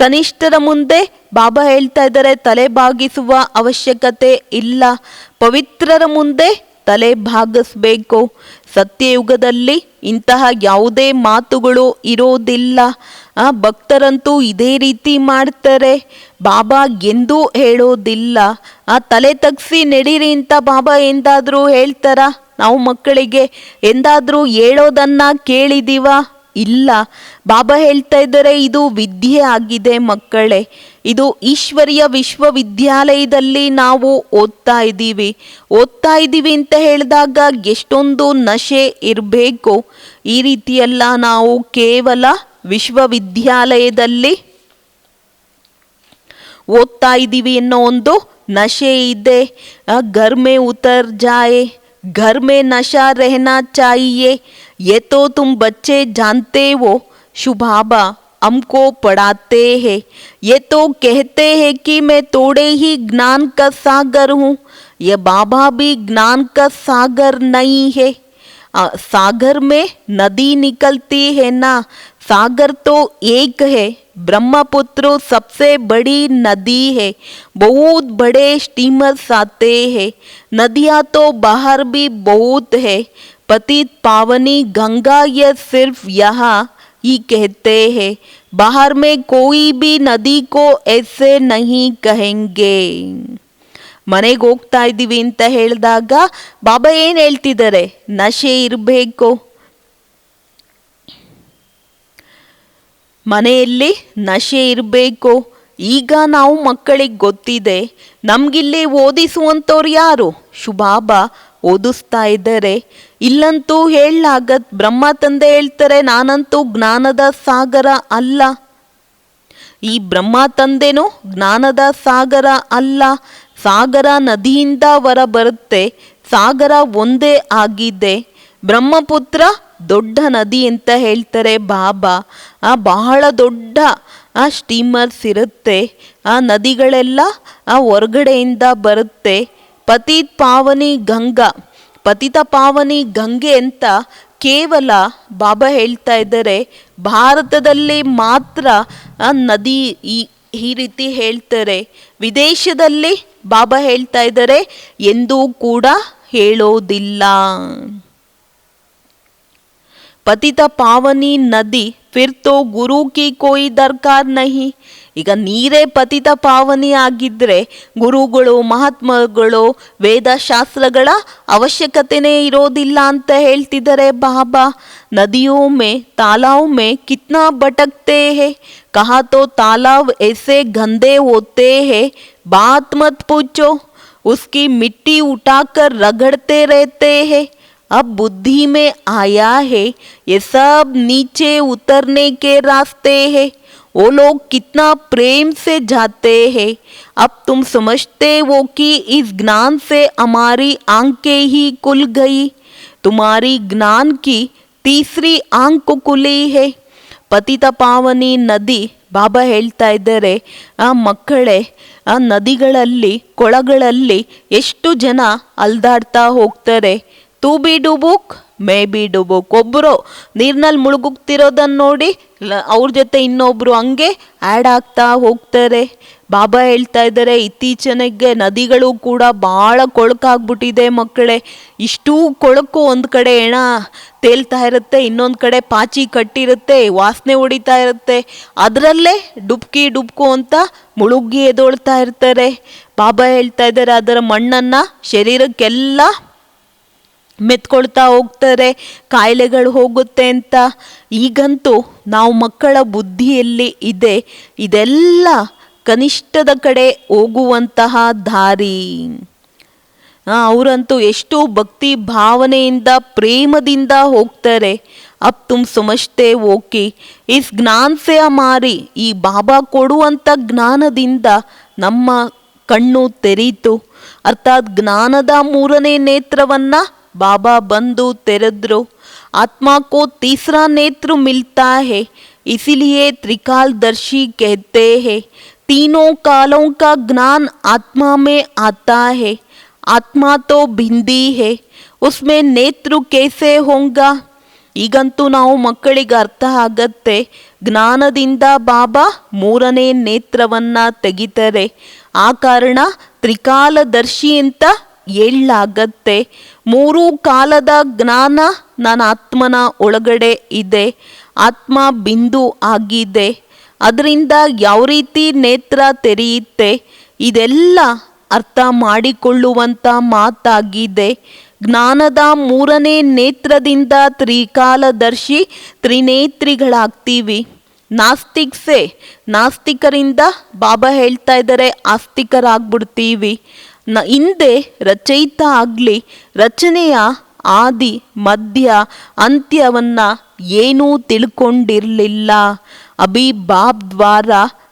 ಕನಿಷ್ಠರ ಮುಂದೆ ಬಾಬಾ ಹೇಳ್ತಾ ಇದ್ದಾರೆ, ತಲೆ ಬಾಗಿಸುವ ಅವಶ್ಯಕತೆ ಇಲ್ಲ. ಪವಿತ್ರರ ಮುಂದೆ ತಲೆ ಬಾಗಿಸ್ಬೇಕು. ಸತ್ಯಯುಗದಲ್ಲಿ ಇಂತಹ ಯಾವುದೇ ಮಾತುಗಳು ಇರೋದಿಲ್ಲ. ಭಕ್ತರಂತೂ ಇದೇ ರೀತಿ ಮಾಡ್ತಾರೆ. ಬಾಬಾ ಎಂದೂ ಹೇಳೋದಿಲ್ಲ ತಲೆ ತಗ್ಸಿ ನಡೀರಿ ಅಂತ ಬಾಬಾ ಎಂದಾದರೂ ಹೇಳ್ತಾರ? ನಾವು ಮಕ್ಕಳಿಗೆ ಎಂದಾದರೂ ಹೇಳೋದನ್ನ ಕೇಳಿದೀವ? ಇಲ್ಲ. ಬಾಬಾ ಹೇಳ್ತಾ ಇದ್ದಾರೆ, ಇದು ವಿದ್ಯೆ ಆಗಿದೆ ಮಕ್ಕಳೇ. ಇದು ಈಶ್ವರೀಯ ವಿಶ್ವವಿದ್ಯಾಲಯದಲ್ಲಿ ನಾವು ಓದ್ತಾ ಇದ್ದೀವಿ ಅಂತ ಹೇಳಿದಾಗ ಎಷ್ಟೊಂದು ನಶೆ ಇರಬೇಕು. ಈ ರೀತಿಯೆಲ್ಲ ನಾವು ಕೇವಲ ವಿಶ್ವವಿದ್ಯಾಲಯದಲ್ಲಿ ಓದ್ತಾ ಇದ್ದೀವಿ ಅನ್ನೋ ಒಂದು ನಶೆ ಇದೆ. ಘರ್ ಮೇ ಉತರ್ ಜಾಯೆ, घर में नशा रहना चाहिए, ये तो तुम बच्चे जानते हो, शुभाबा हमको पढ़ाते हैं. ये तो कहते हैं कि मैं थोड़े ही ज्ञान का सागर हूँ. ये बाबा भी ज्ञान का सागर नहीं है. सागर में नदी निकलती है ना, सागर तो एक है. ब्रह्मपुत्र सबसे बड़ी नदी है. बहुत बड़े स्टीमर्स आते हैं. नदियाँ तो बाहर भी बहुत है. पतित पावनी गंगा ये सिर्फ यहाँ ही कहते हैं. बाहर में कोई भी नदी को ऐसे नहीं कहेंगे. ಮನೆಗೆ ಹೋಗ್ತಾ ಇದ್ದೀವಿ ಅಂತ ಹೇಳಿದಾಗ ಬಾಬಾ ಏನು ಹೇಳ್ತಿದ್ದಾರೆ? ನಶೆ ಇರಬೇಕು. ಮನೆಯಲ್ಲಿ ನಶೆ ಇರಬೇಕು. ಈಗ ನಾವು ಮಕ್ಕಳಿಗೆ ಗೊತ್ತಿದೆ, ನಮಗಿಲ್ಲಿ ಓದಿಸುವಂಥವ್ರು ಯಾರು? ಶುಭಾಬಾ ಓದಿಸ್ತಾ ಇದ್ದಾರೆ. ಇಲ್ಲಂತೂ ಹೇಳಲಾಗತ್. ಬ್ರಹ್ಮ ತಂದೆ ಹೇಳ್ತಾರೆ, ನಾನಂತೂ ಜ್ಞಾನದ ಸಾಗರ ಅಲ್ಲ. ಈ ಬ್ರಹ್ಮ ತಂದೆನೂ ಜ್ಞಾನದ ಸಾಗರ ಅಲ್ಲ. ಸಾಗರ ನದಿಯಿಂದ ಹೊರ ಬರುತ್ತೆ. ಸಾಗರ ಒಂದೇ ಆಗಿದೆ. ಬ್ರಹ್ಮಪುತ್ರ ದೊಡ್ಡ ನದಿ ಅಂತ ಹೇಳ್ತಾರೆ ಬಾಬಾ. ಬಹಳ ದೊಡ್ಡ ಸ್ಟೀಮರ್ಸ್ ಇರುತ್ತೆ. ಆ ನದಿಗಳೆಲ್ಲ ಹೊರಗಡೆಯಿಂದ ಬರುತ್ತೆ. ಪತಿತ್ ಪಾವನಿ ಗಂಗಾ, ಪತಿತ ಪಾವನಿ ಗಂಗೆ ಅಂತ ಕೇವಲ ಬಾಬಾ ಹೇಳ್ತಾ ಇದ್ದಾರೆ. ಭಾರತದಲ್ಲಿ ಮಾತ್ರ ನದಿ ಈ ರೀತಿ ಹೇಳ್ತಾರೆ. ವಿದೇಶದಲ್ಲಿ ಬಾಬಾ ಹೇಳ್ತಾ ಇದ್ದಾರೆ ಎಂದೂ ಕೂಡ ಹೇಳೋದಿಲ್ಲ. ಪತಿತ ಪಾವನಿ ನದಿ ಫಿರ್ ತೋ ಗುರು ಕಿ ಕೋಯಿ ದರ್ಕಾರ್ ನಹಿ. ಈಗ ನೀರೇ ಪತಿತ ಪಾವನಿ ಆಗಿದ್ರೆ ಗುರುಗಳು, ಮಹಾತ್ಮಗಳು, ವೇದಶಾಸ್ತ್ರಗಳ ಅವಶ್ಯಕತೆನೇ ಇರೋದಿಲ್ಲ ಅಂತ ಹೇಳ್ತಿದ್ದಾರೆ ಬಾಬಾ. ನದಿಯೋ ಮೇ ತಾಲಾವ್ ಮೇ ಕಿತ್ನಾ ಭಟಕ್ತೆ ಹೇ, ಕಹಾ ತೋ ತಾಲಾವ್ ऐसे गंदे होते हैं, बात मत पूछो, उसकी मिट्टी उठाकर रगड़ते रहते हैं. अब बुद्धि में आया है ये सब नीचे उतरने के रास्ते हैं. वो लोग कितना प्रेम से जाते हैं. अब तुम समझते हो कि इस ज्ञान से हमारी आंखें ही खुल गई. तुम्हारी ज्ञान की तीसरी आंख खुली है. ಪತಿತ ಪಾವನಿ ನದಿ ಬಾಬಾ ಹೇಳ್ತಾ ಇದ್ದಾರೆ, ಮಕ್ಕಳೇ, ನದಿಗಳಲ್ಲಿ ಕೊಳಗಳಲ್ಲಿ ಎಷ್ಟು ಜನ ಅಲ್ದಾಡ್ತಾ ಹೋಗ್ತಾರೆ. ತೂ ಬಿ ಡುಬುಕ್ ಮೇ ಬಿ ಡುಬುಕ್. ಒಬ್ಬರು ನೀರಿನಲ್ಲಿ ಮುಳುಗುತ್ತಿರೋದನ್ನು ನೋಡಿ ಅವ್ರ ಜೊತೆ ಇನ್ನೊಬ್ರು ಹಂಗೆ ಆ್ಯಡ್ ಆಗ್ತಾ ಹೋಗ್ತಾರೆ. ಬಾಬಾ ಹೇಳ್ತಾ ಇದ್ದಾರೆ, ಇತ್ತೀಚೆಗೆ ನದಿಗಳು ಕೂಡ ಭಾಳ ಕೊಳಕಾಗ್ಬಿಟ್ಟಿದೆ ಮಕ್ಕಳೇ. ಇಷ್ಟೂ ಕೊಳಕು ಒಂದು ಕಡೆ ಹೆಣ ತೇಲ್ತಾ ಇರುತ್ತೆ, ಇನ್ನೊಂದು ಕಡೆ ಪಾಚಿ ಕಟ್ಟಿರುತ್ತೆ, ವಾಸನೆ ಹೊಡಿತಾ ಇರುತ್ತೆ. ಅದರಲ್ಲೇ ಡುಬ್ಕು ಅಂತ ಮುಳುಗಿ ಎದೊಳ್ತಾ ಇರ್ತಾರೆ. ಬಾಬಾ ಹೇಳ್ತಾ ಇದ್ದಾರೆ, ಅದರ ಮಣ್ಣನ್ನು ಶರೀರಕ್ಕೆಲ್ಲ ಮೆತ್ಕೊಳ್ತಾ ಹೋಗ್ತಾರೆ, ಕಾಯಿಲೆಗಳು ಹೋಗುತ್ತೆ ಅಂತ. ಈಗಂತೂ ನಾವು ಮಕ್ಕಳ ಬುದ್ಧಿಯಲ್ಲಿ ಇದೆ ಇದೆಲ್ಲ ಕನಿಷ್ಠದ ಕಡೆ ಹೋಗುವಂತಹ ದಾರಿ. ಅವರಂತೂ ಎಷ್ಟು ಭಕ್ತಿ ಭಾವನೆಯಿಂದ ಪ್ರೇಮದಿಂದ ಹೋಗ್ತಾರೆ. ಅಬ್ ತುಮ್ ಸಮಜ್ತೆ ಹೋ ಕಿ ಇಸ್ ಜ್ಞಾನ ಸೆ ಹಮಾರಿ, ಈ ಬಾಬಾ ಕೊಡುವಂಥ ಜ್ಞಾನದಿಂದ ನಮ್ಮ ಕಣ್ಣು ತೆರೀತು. ಅರ್ಥಾತ್ ಜ್ಞಾನದ ಮೂರನೇ ನೇತ್ರವನ್ನ ಬಾಬಾ ಬಂದು ತೆರೆದ್ರು. ಆತ್ಮಾ ಕೋ ತೀಸರಾ ನೇತ್ರ ಮಿಲ್ತಾ ಹೇ, ಇಸಿಲಿಯೇ ತ್ರಿಕಾಲದರ್ಶಿ कहते हैं. तीनों कालों का ज्ञान आत्मा में आता है. आत्मा तो भिंदी है, उसमें नेत्र कैसे होगा. ಈಗಂತೂ ನಾವು ಮಕ್ಕಳಿಗೆ ಅರ್ಥ ಆಗತ್ತೆ. ಜ್ಞಾನದಿಂದ ಬಾಬಾ ಮೂರನೇ ನೇತ್ರವನ್ನ ತೆಗಿತಾರೆ. ಆ ಕಾರಣ ತ್ರಿಕಾಲದರ್ಶಿ ಅಂತ ಹೇಳಲಾಗತ್ತೆ. ಮೂರು ಕಾಲದ ಜ್ಞಾನ ನನ್ನ ಆತ್ಮನ ಒಳಗಡೆ ಇದೆ. ಆತ್ಮ ಬಿಂದು ಆಗಿದೆ. ಅದರಿಂದ ಯಾವ ರೀತಿ ನೇತ್ರ ತೆರೆಯುತ್ತೆ ಇದೆಲ್ಲ ಅರ್ಥ ಮಾಡಿಕೊಳ್ಳುವಂಥ ಮಾತಾಗಿದೆ. ಜ್ಞಾನದ ಮೂರನೇ ನೇತ್ರದಿಂದ ತ್ರಿಕಾಲದರ್ಶಿ ತ್ರಿನೇತ್ರಿಗಳಾಗ್ತೀವಿ. ನಾಸ್ತಿಕರಿಂದ ಬಾಬಾ ಹೇಳ್ತಾ ಇದ್ದಾರೆ ಆಸ್ತಿಕರಾಗ್ಬಿಡ್ತೀವಿ. ಹಿಂದೆ ರಚಯಿತ ಆಗಲಿ ರಚನೆಯ ಆದಿ ಮಧ್ಯ ಅಂತ್ಯವನ್ನು ಏನೂ ತಿಳ್ಕೊಂಡಿರಲಿಲ್ಲ. ಅಭಿ ಬಾಪ್ ದ್ವಾರ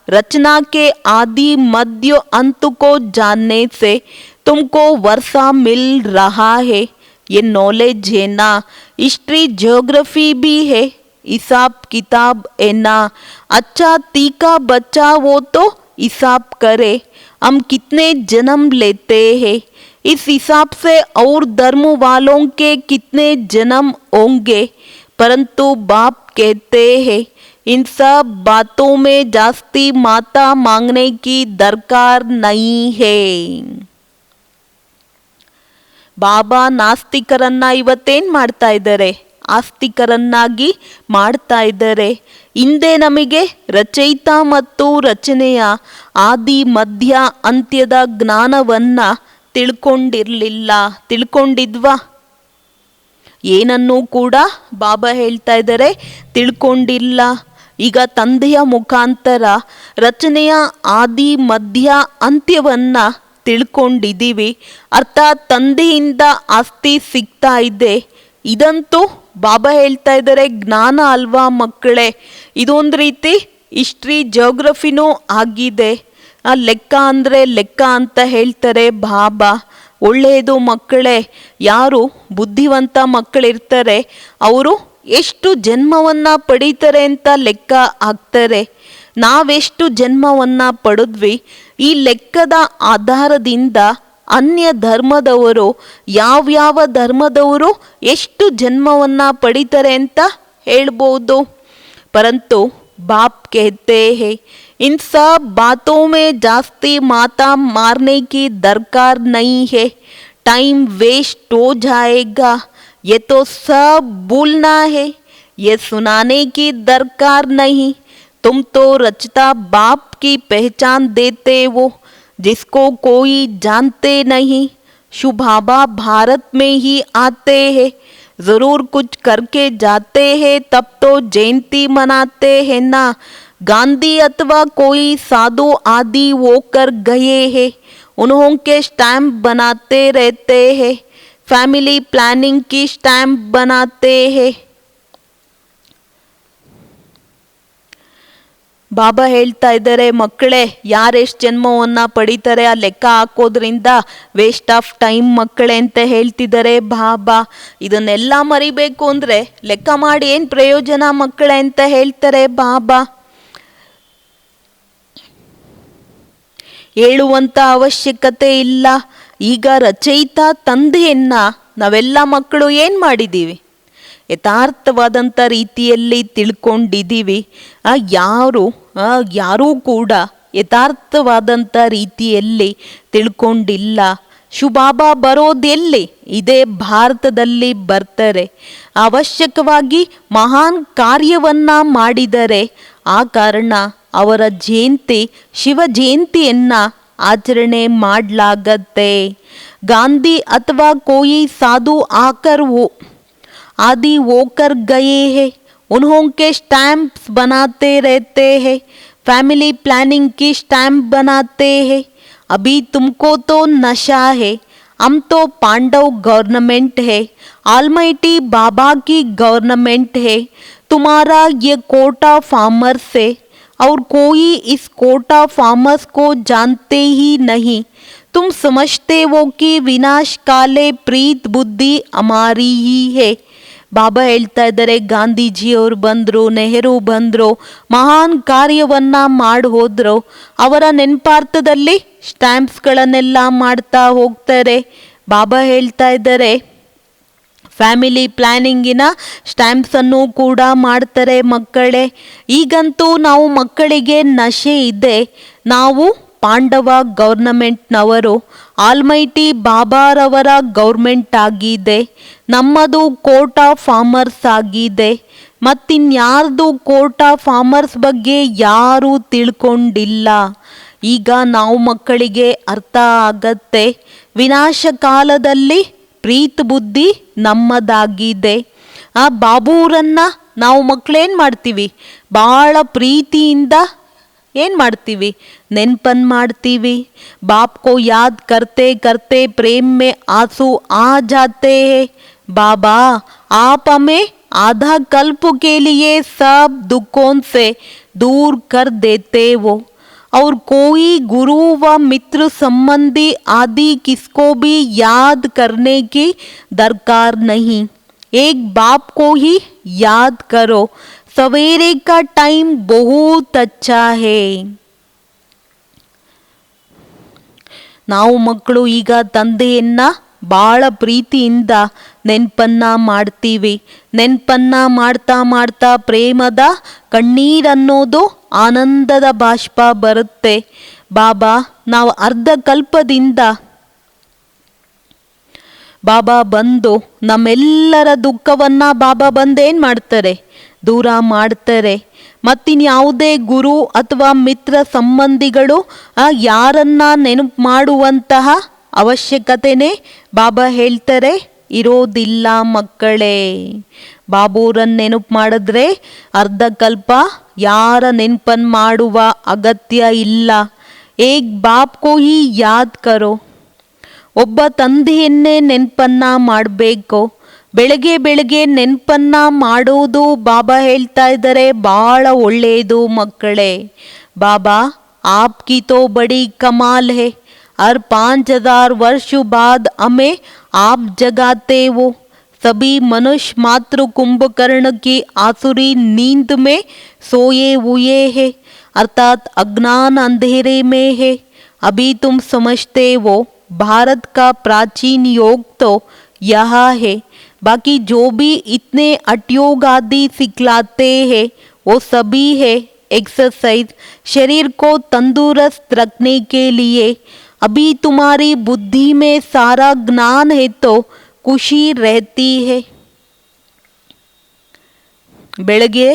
रचना के आदि मध्य अंत को जानने से तुमको वर्षा मिल रहा है. ये नॉलेज है ना. हिस्ट्री ज्योग्राफी भी है, हिसाब किताब है ना. अच्छा तीखा बच्चा वो तो हिसाब करे हम कितने जन्म लेते हैं, इस हिसाब से और धर्म वालों के कितने जन्म होंगे. परंतु बाप कहते हैं इन सब बातों में जास्ती माता मांगने की दरकार नहीं है. ಬಾಬಾ ನಾಸ್ತಿಕರನ್ನ ಇವತ್ತೇನು ಮಾಡ್ತಾ ಇದ್ದಾರೆ, ಆಸ್ತಿಕರನ್ನಾಗಿ ಮಾಡ್ತಾ ಇದ್ದಾರೆ. ಹಿಂದೆ ನಮಗೆ ರಚಯಿತ ಮತ್ತು ರಚನೆಯ ಆದಿ ಮಧ್ಯ ಅಂತ್ಯದ ಜ್ಞಾನವನ್ನು ತಿಳ್ಕೊಂಡಿದ್ವಾ? ಏನನ್ನೂ ಕೂಡ ಬಾಬಾ ಹೇಳ್ತಾ ಇದ್ದಾರೆ ತಿಳ್ಕೊಂಡಿಲ್ಲ. ಈಗ ತಂದೆಯ ಮುಖಾಂತರ ರಚನೆಯ ಆದಿ ಮಧ್ಯ ಅಂತ್ಯವನ್ನು ತಿಳ್ಕೊಂಡಿದ್ದೀವಿ. ಅರ್ಥಾತ್ ತಂದೆಯಿಂದ ಆಸ್ತಿ ಸಿಗ್ತಾ ಇದೆ. ಇದಂತೂ ಬಾಬಾ ಹೇಳ್ತಾ ಇದ್ದಾರೆ ಜ್ಞಾನ ಅಲ್ವಾ ಮಕ್ಕಳೇ. ಇದೊಂದು ರೀತಿ ಹಿಸ್ಟ್ರಿ ಜಿಯೋಗ್ರಫಿನೂ ಆಗಿದೆ. ಲೆಕ್ಕ ಅಂದರೆ ಲೆಕ್ಕ ಅಂತ ಹೇಳ್ತಾರೆ ಬಾಬಾ. ಒಳ್ಳೆಯದು ಮಕ್ಕಳೇ. ಯಾರು ಬುದ್ಧಿವಂತ ಮಕ್ಕಳಿರ್ತಾರೆ ಅವರು ಎಷ್ಟು ಜನ್ಮವನ್ನು ಪಡೀತಾರೆ ಅಂತ ಲೆಕ್ಕ ಹಾಕ್ತಾರೆ. ನಾವೆಷ್ಟು ಜನ್ಮವನ್ನು ಪಡೆದ್ವಿ, ಈ ಲೆಕ್ಕದ ಆಧಾರದಿಂದ ಅನ್ಯ ಧರ್ಮದವರು ಯಾವ್ಯಾವ ಧರ್ಮದವರು ಎಷ್ಟು ಜನ್ಮವನ್ನು ಪಡೀತಾರೆ ಅಂತ ಹೇಳ್ಬೋದು. ಪರಂತು ಬಾಪ್ कहते हैं इन सब बातों में जास्ती माता मारने की दरकार नहीं है. टाइम वेस्ट हो जाएगा, ये तो सब भूलना है. ये सुनाने की दरकार नहीं. तुम तो रचता बाप की पहचान देते हो जिसको कोई जानते नहीं. शुभाबा भारत में ही आते हैं, ज़रूर कुछ करके जाते हैं, तब तो जयंती मनाते हैं ना. गांधी अथवा कोई साधु आदि होकर गए हैं, उन्होंने स्टैम्प बनाते रहते हैं, फैमिली प्लानिंग की स्टैम्प बनाते हैं. ಬಾಬಾ ಹೇಳ್ತಾ ಇದ್ದಾರೆ ಮಕ್ಕಳೇ, ಯಾರೆಷ್ಟು ಜನ್ಮವನ್ನು ಪಡೀತಾರೆ ಆ ಲೆಕ್ಕ ಹಾಕೋದ್ರಿಂದ ವೇಸ್ಟ್ ಆಫ್ ಟೈಮ್ ಮಕ್ಕಳೇ ಅಂತ ಹೇಳ್ತಿದ್ದಾರೆ ಬಾಬಾ. ಇದನ್ನೆಲ್ಲ ಮರಿಬೇಕು ಅಂದರೆ ಲೆಕ್ಕ ಮಾಡಿ ಏನು ಪ್ರಯೋಜನ ಮಕ್ಕಳೇ ಅಂತ ಹೇಳ್ತಾರೆ ಬಾಬಾ. ಹೇಳುವಂಥ ಅವಶ್ಯಕತೆ ಇಲ್ಲ. ಈಗ ರಚಯಿತ ತಂದೆಯನ್ನು ನಾವೆಲ್ಲ ಮಕ್ಕಳು ಏನು ಮಾಡಿದ್ದೀವಿ, ಯಥಾರ್ಥವಾದಂಥ ರೀತಿಯಲ್ಲಿ ತಿಳ್ಕೊಂಡಿದ್ದೀವಿ. ಯಾರೂ ಕೂಡ ಯಥಾರ್ಥವಾದಂಥ ರೀತಿಯಲ್ಲಿ ತಿಳ್ಕೊಂಡಿಲ್ಲ. ಶುಭಾಬಾ ಬರೋದೆಲ್ಲಿ? ಇದೇ ಭಾರತದಲ್ಲಿ ಬರ್ತಾರೆ. ಅವಶ್ಯಕವಾಗಿ ಮಹಾನ್ ಕಾರ್ಯವನ್ನು ಮಾಡಿದರೆ ಆ ಕಾರಣ ಅವರ ಜಯಂತಿ ಶಿವ ಜಯಂತಿಯನ್ನು ಆಚರಣೆ ಮಾಡಲಾಗತ್ತೆ. ಗಾಂಧಿ ಅಥವಾ ಕೋಯಿ ಸಾಧು ಆಕರ್ आदि होकर गए हैं, उन्होंने स्टैम्प्स बनाते रहते हैं, फैमिली प्लानिंग की स्टैम्प बनाते हैं. अभी तुमको तो नशा है, हम तो पांडव गवर्नमेंट है, ऑलमाइटी बाबा की गवर्नमेंट है. तुम्हारा ये कोटा फार्मर्स है और कोई इस कोटा फार्मर्स को जानते ही नहीं. तुम समझते हो कि विनाश काले प्रीत बुद्धि हमारी ही है. ಬಾಬಾ ಹೇಳ್ತಾ ಇದ್ದಾರೆ ಗಾಂಧೀಜಿಯವರು ಬಂದರು, ನೆಹರು ಬಂದರು, ಮಹಾನ್ ಕಾರ್ಯವನ್ನು ಮಾಡಿ ಹೋದರು. ಅವರ ನೆನಪಾರ್ಥದಲ್ಲಿ ಸ್ಟ್ಯಾಂಪ್ಸ್ಗಳನ್ನೆಲ್ಲ ಮಾಡ್ತಾ ಹೋಗ್ತಾರೆ. ಬಾಬಾ ಹೇಳ್ತಾ ಇದ್ದಾರೆ ಫ್ಯಾಮಿಲಿ ಪ್ಲ್ಯಾನಿಂಗಿನ ಸ್ಟ್ಯಾಂಪ್ಸನ್ನು ಕೂಡ ಮಾಡ್ತಾರೆ ಮಕ್ಕಳೇ. ಈಗಂತೂ ನಾವು ಮಕ್ಕಳಿಗೆ ನಶೆ ಇದೆ. ನಾವು ಪಾಂಡವ ಗೌರ್ನಮೆಂಟ್ನವರು, ಆಲ್ಮೈಟಿ ಬಾಬಾರವರ ಗೌರ್ಮೆಂಟ್ ಆಗಿದೆ. ನಮ್ಮದು ಕೋಟಾ ಫಾರ್ಮರ್ಸ್ ಆಗಿದೆ. ಮತ್ತಿನ್ಯಾರ್ದು ಕೋಟಾ ಫಾರ್ಮರ್ಸ್ ಬಗ್ಗೆ ಯಾರೂ ತಿಳ್ಕೊಂಡಿಲ್ಲ. ಈಗ ನಾವು ಮಕ್ಕಳಿಗೆ ಅರ್ಥ ಆಗತ್ತೆ. ವಿನಾಶ ಕಾಲದಲ್ಲಿ ಪ್ರೀತ್ ಬುದ್ಧಿ ನಮ್ಮದಾಗಿದೆ. ಆ ಬಾಬೂರನ್ನು ನಾವು ಮಕ್ಕಳೇನು ಮಾಡ್ತೀವಿ, ಭಾಳ ಪ್ರೀತಿಯಿಂದ ಏನು ಮಾಡ್ತೀವಿ, ನೆನ್ಪನ್ನು ಮಾಡ್ತೀವಿ. बाप को याद करते करते प्रेम में आंसू आ जाते हैं. बाबा आप हमें आधा कल्प के लिए सब दुखों से दूर कर देते हो और कोई गुरु व मित्र संबंधी आदि किसको भी याद करने की दरकार नहीं. एक बाप को ही याद करो. सवेरे का टाइम बहुत अच्छा है. ನಾವು ಮಕ್ಕಳು ಈಗ ತಂದೆಯನ್ನು ಭಾಳ ಪ್ರೀತಿಯಿಂದ ನೆನಪನ್ನು ಮಾಡ್ತೀವಿ. ನೆನಪನ್ನು ಮಾಡ್ತಾ ಮಾಡ್ತಾ ಪ್ರೇಮದ ಕಣ್ಣೀರನ್ನೋದು ಆನಂದದ ಬಾಷ್ಪ ಬರುತ್ತೆ. ಬಾಬಾ ನಾವು ಅರ್ಧ ಕಲ್ಪದಿಂದ ಬಾಬಾ ಬಂದು ನಮ್ಮೆಲ್ಲರ ದುಃಖವನ್ನು ಬಾಬಾ ಬಂದೇನು ಮಾಡ್ತಾರೆ, ದೂರ ಮಾಡ್ತಾರೆ. ಮತ್ತಿನ್ಯಾವುದೇ ಗುರು ಅಥವಾ ಮಿತ್ರ ಸಂಬಂಧಿಗಳು ಯಾರನ್ನ ನೆನಪು ಮಾಡುವಂತಹ ಅವಶ್ಯಕತೆನೇ ಬಾಬಾ ಹೇಳ್ತಾರೆ ಇರೋದಿಲ್ಲ ಮಕ್ಕಳೇ. ಬಾಬೂರನ್ನು ನೆನಪು ಮಾಡಿದ್ರೆ ಅರ್ಧ ಕಲ್ಪ ಯಾರ ನೆನಪನ್ನು ಮಾಡುವ ಅಗತ್ಯ ಇಲ್ಲ. ಏಕ್ ಬಾಪ್ ಕೋ ಹಿ ಯಾದ್ ಕರೋ. ಒಬ್ಬ ತಂದೆಯನ್ನೇ ನೆನಪನ್ನು ಮಾಡಬೇಕು. ಬೆಳಗ್ಗೆ ಬೆಳಗ್ಗೆ ನೆನಪನ್ನು ಮಾಡೋದು ಬಾಬಾ ಹೇಳ್ತಾ ಇದ್ದಾರೆ ಭಾಳ ಒಳ್ಳೆಯದು ಮಕ್ಕಳೇ. ಬಾಬಾ ಆಪ್ಕಿ ತೋ ಬಡಿ ಕಮಾಲ್ ಹೇ. हर 5000 वर्ष बाद हमें आप जगाते हो. सभी मनुष्य मात्र कुंभकर्ण की आसुरी नींद में सोए हुए हैं, अर्थात अज्ञान अंधेरे में है. अभी तुम समझते हो भारत का प्राचीन योग तो यह है. बाकी जो भी इतने अटयोग आदि सिखलाते हैं वो सभी है एक्सरसाइज शरीर को तंदुरुस्त रखने के लिए. अभी तुम्हारी बुद्धि में सारा ज्ञान है तो ಖುಷಿ रहती है. ಬೆಳಗ್ಗೆ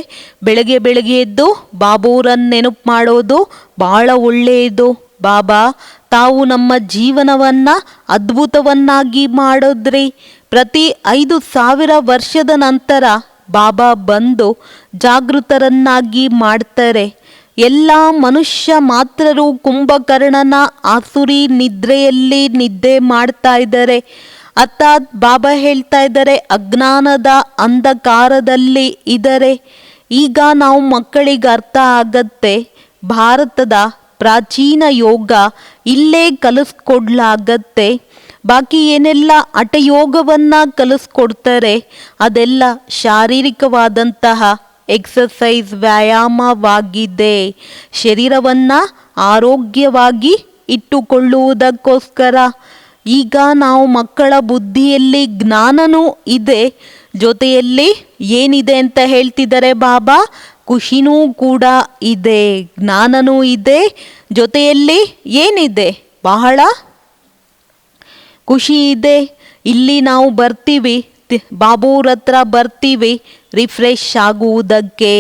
ಬೆಳಗ್ಗೆ ಬೆಳಗ್ಗೆ ಎದ್ದು ಬಾಬೂರನ್ನು ನೆನಪು ಮಾಡೋದು ಭಾಳ ಒಳ್ಳೆಯದು. ಬಾಬಾ ತಾವು ನಮ್ಮ ಜೀವನವನ್ನು ಅದ್ಭುತವನ್ನಾಗಿ ಮಾಡಿದ್ರಿ. ಪ್ರತಿ 5000 ವರ್ಷದ ನಂತರ ಬಾಬಾ ಬಂದು ಜಾಗೃತರನ್ನಾಗಿ ಮಾಡ್ತಾರೆ. ಎಲ್ಲ ಮನುಷ್ಯ ಮಾತ್ರರು ಕುಂಭಕರ್ಣನ ಆಸುರಿ ನಿದ್ರೆಯಲ್ಲಿ ನಿದ್ದೆ ಮಾಡ್ತಾ ಇದ್ದಾರೆ. ಅರ್ಥಾತ್ ಬಾಬಾ ಹೇಳ್ತಾ ಇದ್ದಾರೆ ಅಜ್ಞಾನದ ಅಂಧಕಾರದಲ್ಲಿ ಇದ್ದಾರೆ. ಈಗ ನಾವು ಮಕ್ಕಳಿಗೆ ಅರ್ಥ ಆಗತ್ತೆ ಭಾರತದ ಪ್ರಾಚೀನ ಯೋಗ ಇಲ್ಲೇ ಕಲಿಸ್ಕೊಡ್ಲಾಗತ್ತೆ. ಬಾಕಿ ಏನೆಲ್ಲ ಹಠಯೋಗವನ್ನು ಕಲಿಸ್ಕೊಡ್ತಾರೆ ಅದೆಲ್ಲ ಶಾರೀರಿಕವಾದಂತಹ ಎಕ್ಸಸೈಸ್ ವ್ಯಾಯಾಮವಾಗಿದೆ. ಶರೀರವನ್ನು ಆರೋಗ್ಯವಾಗಿ ಇಟ್ಟುಕೊಳ್ಳುವುದಕ್ಕೋಸ್ಕರ ಈಗ ನಾವು ಮಕ್ಕಳ ಬುದ್ಧಿಯಲ್ಲಿ ಜ್ಞಾನನೂ ಇದೆ, ಜೊತೆಯಲ್ಲಿ ಏನಿದೆ ಅಂತ ಹೇಳ್ತಿದ್ದಾರೆ ಬಾಬಾ, ಖುಷಿನೂ ಕೂಡ ಇದೆ, ಜ್ಞಾನನೂ ಇದೆ, ಜೊತೆಯಲ್ಲಿ ಏನಿದೆ, ಬಹಳ ಖುಷಿ ಇದೆ. ಇಲ್ಲಿ ನಾವು ಬರ್ತೀವಿ, ಬಾಬೂರ ಹತ್ರ ಬರ್ತೀವಿ ರಿಫ್ರೆಶ್ ಆಗುವುದಕ್ಕೆ.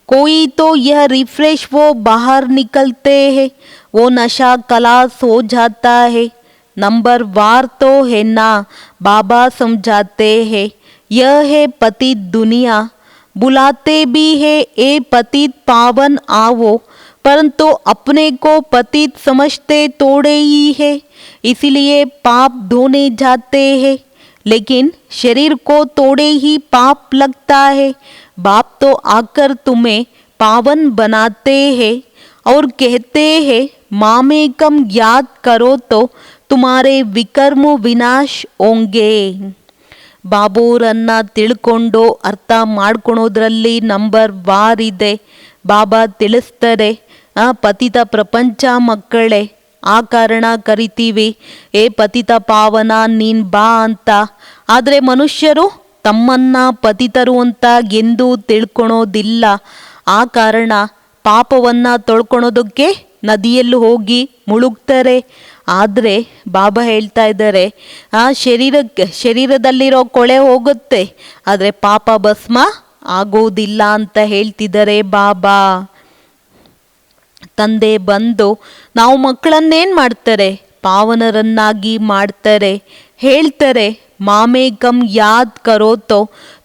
कोई तो यह रिफ्रेश वो बाहर निकलते हैं, वो नशा खलास हो जाता है. नंबर वार तो है ना, बाबा समझाते हैं. यह है पतित दुनिया, बुलाते भी है ए पतित पावन आवो, परंतु अपने को पतित समझते थोड़े ही है, इसलिए पाप धोने जाते हैं. लेकिन शरीर को थोड़े ही पाप लगता है. बाप तो आकर तुम्हें पावन बनाते हैं और कहते हैं मामेकम याद करो तो तुम्हारे विकर्म विनाश होंगे. ಬಾಬೂರನ್ನು ತಿಳ್ಕೊಂಡು ಅರ್ಥ ಮಾಡ್ಕೊಳೋದ್ರಲ್ಲಿ ನಂಬರ್ ವಾರ್ ಇದೆ. ಬಾಬಾ ತಿಳಿಸ್ತಾರೆ ಪತಿತ ಪ್ರಪಂಚ ಮಕ್ಕಳೇ, ಆ ಕಾರಣ ಕರಿತೀವಿ ಏ ಪತಿತ ಪಾವನ ನೀನ್ ಬಾ ಅಂತ. ಆದರೆ ಮನುಷ್ಯರು ತಮ್ಮನ್ನ ಪತಿತರು ಅಂತ ಎಂದೂ ತಿಳ್ಕೊಳೋದಿಲ್ಲ. ಆ ಕಾರಣ ಪಾಪವನ್ನು ತೊಳ್ಕೊಳೋದಕ್ಕೆ ನದಿಯಲ್ಲಿ ಹೋಗಿ ಮುಳುಗ್ತಾರೆ. ಆದರೆ ಬಾಬಾ ಹೇಳ್ತಾ ಇದ್ದಾರೆ ಶರೀರದಲ್ಲಿರೋ ಕೊಳೆ ಹೋಗುತ್ತೆ, ಆದರೆ ಪಾಪ ಭಸ್ಮ ಆಗೋದಿಲ್ಲ ಅಂತ ಹೇಳ್ತಿದ್ದಾರೆ ಬಾಬಾ. ತಂದೆ ಬಂದು ನಾವು ಮಕ್ಕಳನ್ನೇನು ಮಾಡ್ತಾರೆ, ಪಾವನರನ್ನಾಗಿ ಮಾಡ್ತಾರೆ. ಹೇಳ್ತಾರೆ ಮಾಮೇ ಕಮ್ ಯಾದ್ ಕರೋ ತೋ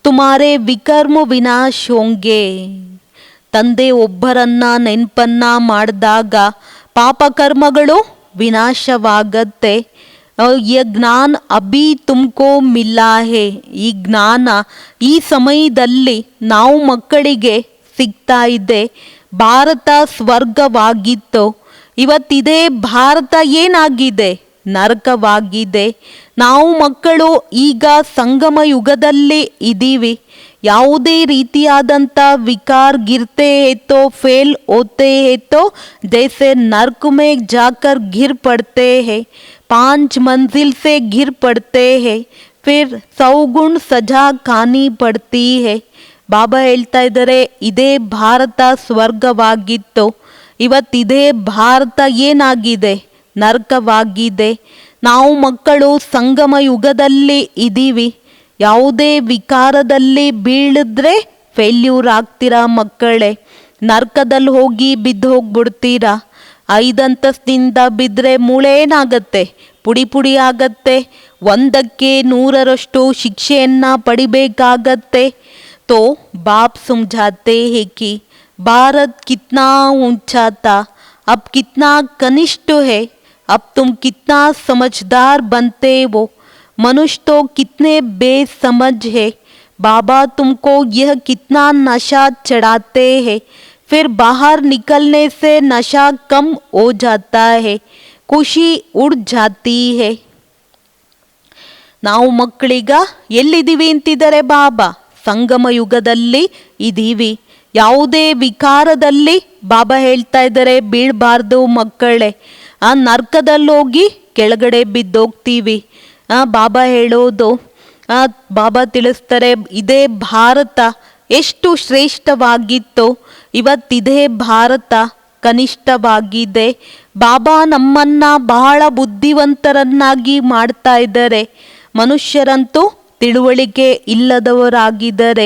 ತುಮಾರೆ ವಿಕರ್ಮ ವಿನಾಶ್ ಹೋಂಗೆ. ತಂದೆ ಒಬ್ಬರನ್ನ ನೆನಪನ್ನ ಮಾಡಿದಾಗ ಪಾಪಕರ್ಮಗಳು ವಿನಾಶವಾಗತ್ತೆ. ಯ ಜ್ಞಾನ ಅಭಿ ತುಮ್ಕೋ ಮಿಲ್ಲಾ ಹೇ. ಈ ಜ್ಞಾನ ಈ ಸಮಯದಲ್ಲಿ ನಾವು ಮಕ್ಕಳಿಗೆ ಸಿಗ್ತಾ ಇದೆ. ಭಾರತ ಸ್ವರ್ಗವಾಗಿತ್ತು, ಇವತ್ತಿದೇ ಭಾರತ ಏನಾಗಿದೆ, ನರಕವಾಗಿದೆ. ನಾವು ಮಕ್ಕಳು ಈಗ ಸಂಗಮ ಯುಗದಲ್ಲಿ ಇದ್ದೀವಿ. ಯಾವುದೇ ರೀತಿಯಾದಂಥ ವಿಕಾರ ಗಿರ್ತೆ ಹೇತೋ ಫೇಲ್ ಹೋತೆ ಹೇತೋ ಜೈಸೆ ನರ್ಕ ಮೇ ಜಾಕರ್ ಗಿರ್ ಪಡ್ತೆ ಹೇ, 5 ಮಂಜಿಲ್ ಸೆ ಗಿರ್ ಪಡ್ತೆ ಹೇ, ಫಿರ್ 100 ಗುಣ ಸಜಾ ಖಾನಿ ಪಡ್ತಿ ಹೇ. ಬಾಬಾ ಹೇಳ್ತಾ ಇದ್ದಾರೆ, ಇದೇ ಭಾರತ ಸ್ವರ್ಗವಾಗಿತ್ತು, ಇವತ್ತಿದೇ ಭಾರತ ಏನಾಗಿದೆ, ನರಕವಾಗಿದೆ. ನಾವು ಮಕ್ಕಳು ಸಂಗಮ ಯುಗದಲ್ಲಿ ಇದ್ದೀವಿ. ಯಾವುದೇ ವಿಕಾರದಲ್ಲಿ ಬೀಳಿದ್ರೆ ಫೇಲ್ಯೂರ್ ಆಗ್ತೀರಾ ಮಕ್ಕಳೇ, ನರ್ಕದಲ್ಲಿ ಹೋಗಿ ಬಿದ್ದು ಹೋಗ್ಬಿಡ್ತೀರಾ. 5 ಅಂತಸ್ತಿಂದ ಬಿದ್ದರೆ ಮೂಳೆ ಏನಾಗತ್ತೆ, ಪುಡಿ ಪುಡಿ ಆಗತ್ತೆ. 100ಕ್ಕೆ 100ರಷ್ಟು ಶಿಕ್ಷೆಯನ್ನು ಪಡಿಬೇಕಾಗತ್ತೆ. तो बाप समझाते हैं कि भारत कितना ऊंचा था, अब कितना कनिष्ठ है, अब तुम कितना समझदार बनते हो. मनुष्य तो कितने बेसमझ है. बाबा तुमको यह कितना नशा चढ़ाते हैं, फिर बाहर निकलने से नशा कम हो जाता है, खुशी उड़ जाती है. ನಾವು ಮಕ್ಕಳಿಗ ಎಲ್ಲಿದ್ದೀವಿ ಅಂತಿದ್ದಾರೆ ಬಾಬಾ, ಸಂಗಮ ಯುಗದಲ್ಲಿ ಇದ್ದೀವಿ. ಯಾವುದೇ ವಿಕಾರದಲ್ಲಿ ಬಾಬಾ ಹೇಳ್ತಾ ಇದ್ದಾರೆ ಬೀಳಬಾರ್ದು ಮಕ್ಕಳೇ. ಆ ನರ್ಕದಲ್ಲಿ ಹೋಗಿ ಕೆಳಗಡೆ ಬಿದ್ದೋಗ್ತೀವಿ. ಬಾಬಾ ಹೇಳೋದು, ಬಾಬಾ ತಿಳಿಸ್ತಾರೆ, ಇದೇ ಭಾರತ ಎಷ್ಟು ಶ್ರೇಷ್ಠವಾಗಿತ್ತು, ಇವತ್ತಿದೇ ಭಾರತ ಕನಿಷ್ಠವಾಗಿದೆ. ಬಾಬಾ ನಮ್ಮನ್ನ ಬಹಳ ಬುದ್ಧಿವಂತರನ್ನಾಗಿ ಮಾಡ್ತಾ ಇದ್ದಾರೆ. ಮನುಷ್ಯರಂತೂ ತಿಳುವಳಿಕೆ ಇಲ್ಲದವರಾಗಿದ್ದಾರೆ.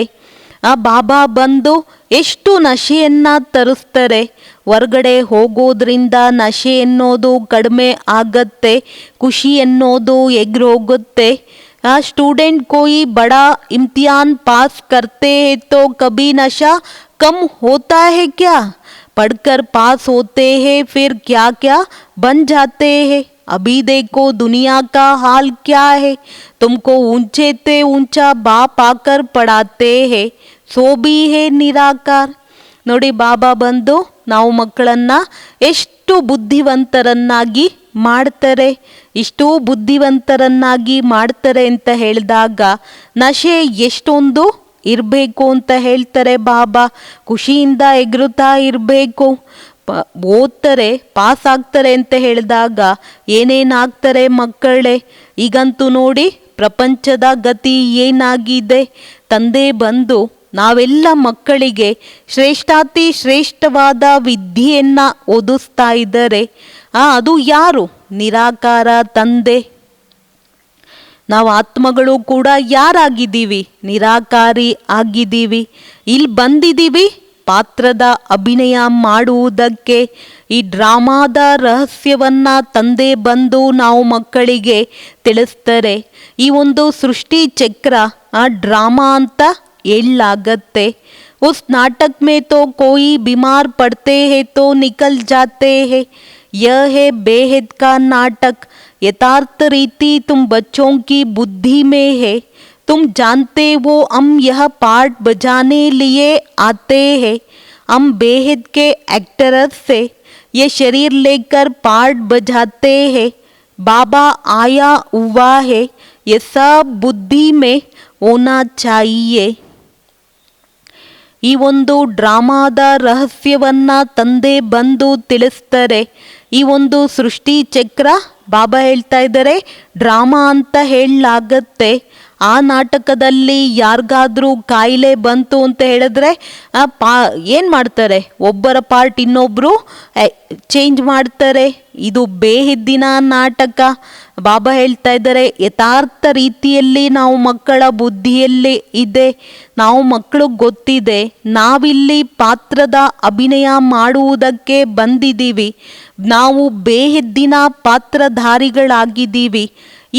ಆ ಬಾಬಾ ಬಂದು ಎಷ್ಟು ನಶೆಯನ್ನು ತರಿಸ್ತಾರೆ. ಹೊರಗಡೆ ಹೋಗೋದ್ರಿಂದ ನಶೆ ಎನ್ನೋದು ಕಡಿಮೆ ಆಗತ್ತೆ, ಖುಷಿ ಎನ್ನೋದು ಎಗ್ರೋಗುತ್ತೆ. स्टूडेंट कोई बड़ा इम्तिहान पास करते हैं तो कभी नशा कम होता है क्या? पढ़कर पास होते हैं फिर क्या क्या बन जाते हैं. अभी देखो दुनिया का हाल क्या है. तुमको ऊंचे से ऊंचा बाप आकर पढ़ाते हैं, सो भी है निराकार. ನೋಡಿ ಬಾಬಾ ಬಂದು ನಾವು ಮಕ್ಕಳನ್ನ ಎಷ್ಟು ಬುದ್ಧಿವಂತರನ್ನಾಗಿ ಮಾಡ್ತಾರೆ, ಇಷ್ಟು ಬುದ್ಧಿವಂತರನ್ನಾಗಿ ಮಾಡ್ತಾರೆ ಅಂತ ಹೇಳಿದಾಗ ನಶೆ ಎಷ್ಟೊಂದು ಇರಬೇಕು ಅಂತ ಹೇಳ್ತಾರೆ ಬಾಬಾ. ಖುಷಿಯಿಂದ ಎಗರುತ್ತಾ ಇರಬೇಕು. ಓದ್ತಾರೆ, ಪಾಸ್ ಆಗ್ತಾರೆ ಅಂತ ಹೇಳಿದಾಗ ಏನೇನಾಗ್ತಾರೆ ಮಕ್ಕಳೇ. ಈಗಂತೂ ನೋಡಿ ಪ್ರಪಂಚದ ಗತಿ ಏನಾಗಿದೆ. ತಂದೆ ಬಂದು ನಾವೆಲ್ಲ ಮಕ್ಕಳಿಗೆ ಶ್ರೇಷ್ಠಾತಿ ಶ್ರೇಷ್ಠವಾದ ವಿದ್ಯೆಯನ್ನು ಓದಿಸ್ತಾ ಇದ್ದಾರೆ. ಅದು ಯಾರು? ನಿರಾಕಾರ ತಂದೆ. ನಾವು ಆತ್ಮಗಳು ಕೂಡ ಯಾರಾಗಿದ್ದೀವಿ? ನಿರಾಕಾರಿ ಆಗಿದ್ದೀವಿ. ಇಲ್ಲಿ ಬಂದಿದ್ದೀವಿ ಪಾತ್ರದ ಅಭಿನಯ ಮಾಡುವುದಕ್ಕೆ. ಈ ಡ್ರಾಮಾದ ರಹಸ್ಯವನ್ನ ತಂದೆ ಬಂದು ನಾವು ಮಕ್ಕಳಿಗೆ ತಿಳಿಸ್ತಾರೆ. ಈ ಒಂದು ಸೃಷ್ಟಿ ಚಕ್ರ ಆ ಡ್ರಾಮಾ ಅಂತ ಹೇಳಲಾಗತ್ತೆ. उस नाटक में तो कोई बीमार पड़ते हैं तो निकल जाते हैं. यह है बेहद का नाटक. यथार्थ रीति तुम बच्चों की बुद्धि में है. तुम जानते हो हम यह पार्ट बजाने लिए आते हैं. हम बेहद के एक्टर्स से ये शरीर लेकर पार्ट बजाते हैं. बाबा आया हुआ है, ये सब बुद्धि में होना चाहिए. ಈ ಒಂದು ಡ್ರಾಮಾದ ರಹಸ್ಯವನ್ನ ತಂದೆ ಬಂದು ತಿಳಿಸ್ತಾರೆ. ಈ ಒಂದು ಸೃಷ್ಟಿ ಚಕ್ರ ಬಾಬಾ ಹೇಳ್ತಾ ಇದ್ದಾರೆ ಡ್ರಾಮಾ ಅಂತ ಹೇಳಲಾಗತ್ತೆ. ಆ ನಾಟಕದಲ್ಲಿ ಯಾರಿಗಾದ್ರೂ ಕಾಯಿಲೆ ಬಂತು ಅಂತ ಹೇಳಿದ್ರೆ ಏನು ಮಾಡ್ತಾರೆ, ಒಬ್ಬರ ಪಾರ್ಟ್ ಇನ್ನೊಬ್ಬರು ಚೇಂಜ್ ಮಾಡ್ತಾರೆ. ಇದು ಬೇಹಿದ್ದಿನ ನಾಟಕ. ಬಾಬಾ ಹೇಳ್ತಾ ಇದ್ದಾರೆ ಯಥಾರ್ಥ ರೀತಿಯಲ್ಲಿ ನಾವು ಮಕ್ಕಳ ಬುದ್ಧಿಯಲ್ಲಿ ಇದೆ. ನಾವು ಮಕ್ಕಳು ಗೊತ್ತಿದೆ ನಾವಿಲ್ಲಿ ಪಾತ್ರದ ಅಭಿನಯ ಮಾಡುವುದಕ್ಕೆ ಬಂದಿದ್ದೀವಿ. ನಾವು ಬೇಹಿದ್ದಿನ ಪಾತ್ರಧಾರಿಗಳಾಗಿದ್ದೀವಿ.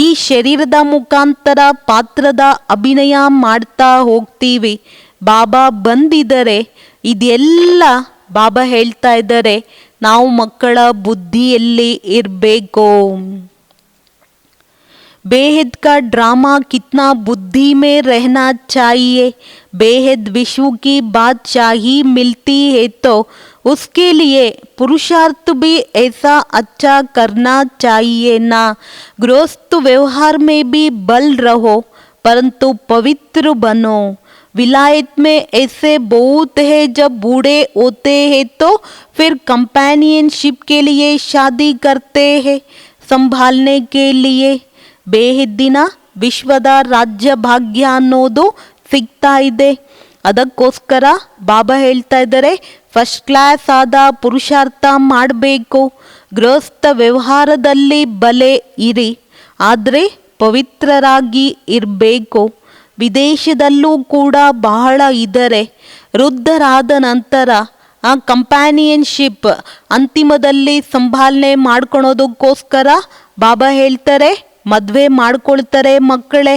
ಈ ಶರೀರದ ಮುಖಾಂತರ ಪಾತ್ರದ ಅಭಿನಯ ಮಾಡ್ತಾ ಹೋಗ್ತೀವಿ. ಬಾಬಾ ಬಂದಿದ್ದಾರೆ. ಇದೆಲ್ಲ ಬಾಬಾ ಹೇಳ್ತಾ ಇದ್ದಾರೆ, ನಾವು ಮಕ್ಕಳ ಬುದ್ಧಿಯಲ್ಲಿ ಇರಬೇಕು. बेहद का ड्रामा कितना बुद्धि में रहना चाहिए. बेहद विश्व की बादशाही मिलती है तो उसके लिए पुरुषार्थ भी ऐसा अच्छा करना चाहिए ना. गृहस्थ व्यवहार में भी बल रहो परंतु पवित्र बनो. विलायत में ऐसे बहुत है जब बूढ़े होते हैं तो फिर कंपेनियनशिप के लिए शादी करते हैं संभालने के लिए. ಬೇಹದ್ದಿನ ವಿಶ್ವದ ರಾಜ್ಯ ಭಾಗ್ಯ ಅನ್ನೋದು ಸಿಗ್ತಾ ಇದೆ. ಅದಕ್ಕೋಸ್ಕರ ಬಾಬಾ ಹೇಳ್ತಾ ಇದ್ದಾರೆ, ಫಸ್ಟ್ ಕ್ಲಾಸ್ ಆದ ಪುರುಷಾರ್ಥ ಮಾಡಬೇಕು. ಗೃಹಸ್ಥ ವ್ಯವಹಾರದಲ್ಲಿ ಬಲೆ ಇರಿ, ಆದರೆ ಪವಿತ್ರರಾಗಿ ಇರಬೇಕು. ವಿದೇಶದಲ್ಲೂ ಕೂಡ ಬಹಳ ಇದ್ದಾರೆ. ವೃದ್ಧರಾದ ನಂತರ ಆ ಕಂಪ್ಯಾನಿಯನ್ಶಿಪ್ ಅಂತಿಮದಲ್ಲಿ ಸಂಭಾಲನೆ ಮಾಡ್ಕೊಳೋದಕ್ಕೋಸ್ಕರ ಬಾಬಾ ಹೇಳ್ತಾರೆ, ಮದುವೆ ಮಾಡ್ಕೊಳ್ತಾರೆ ಮಕ್ಕಳೇ.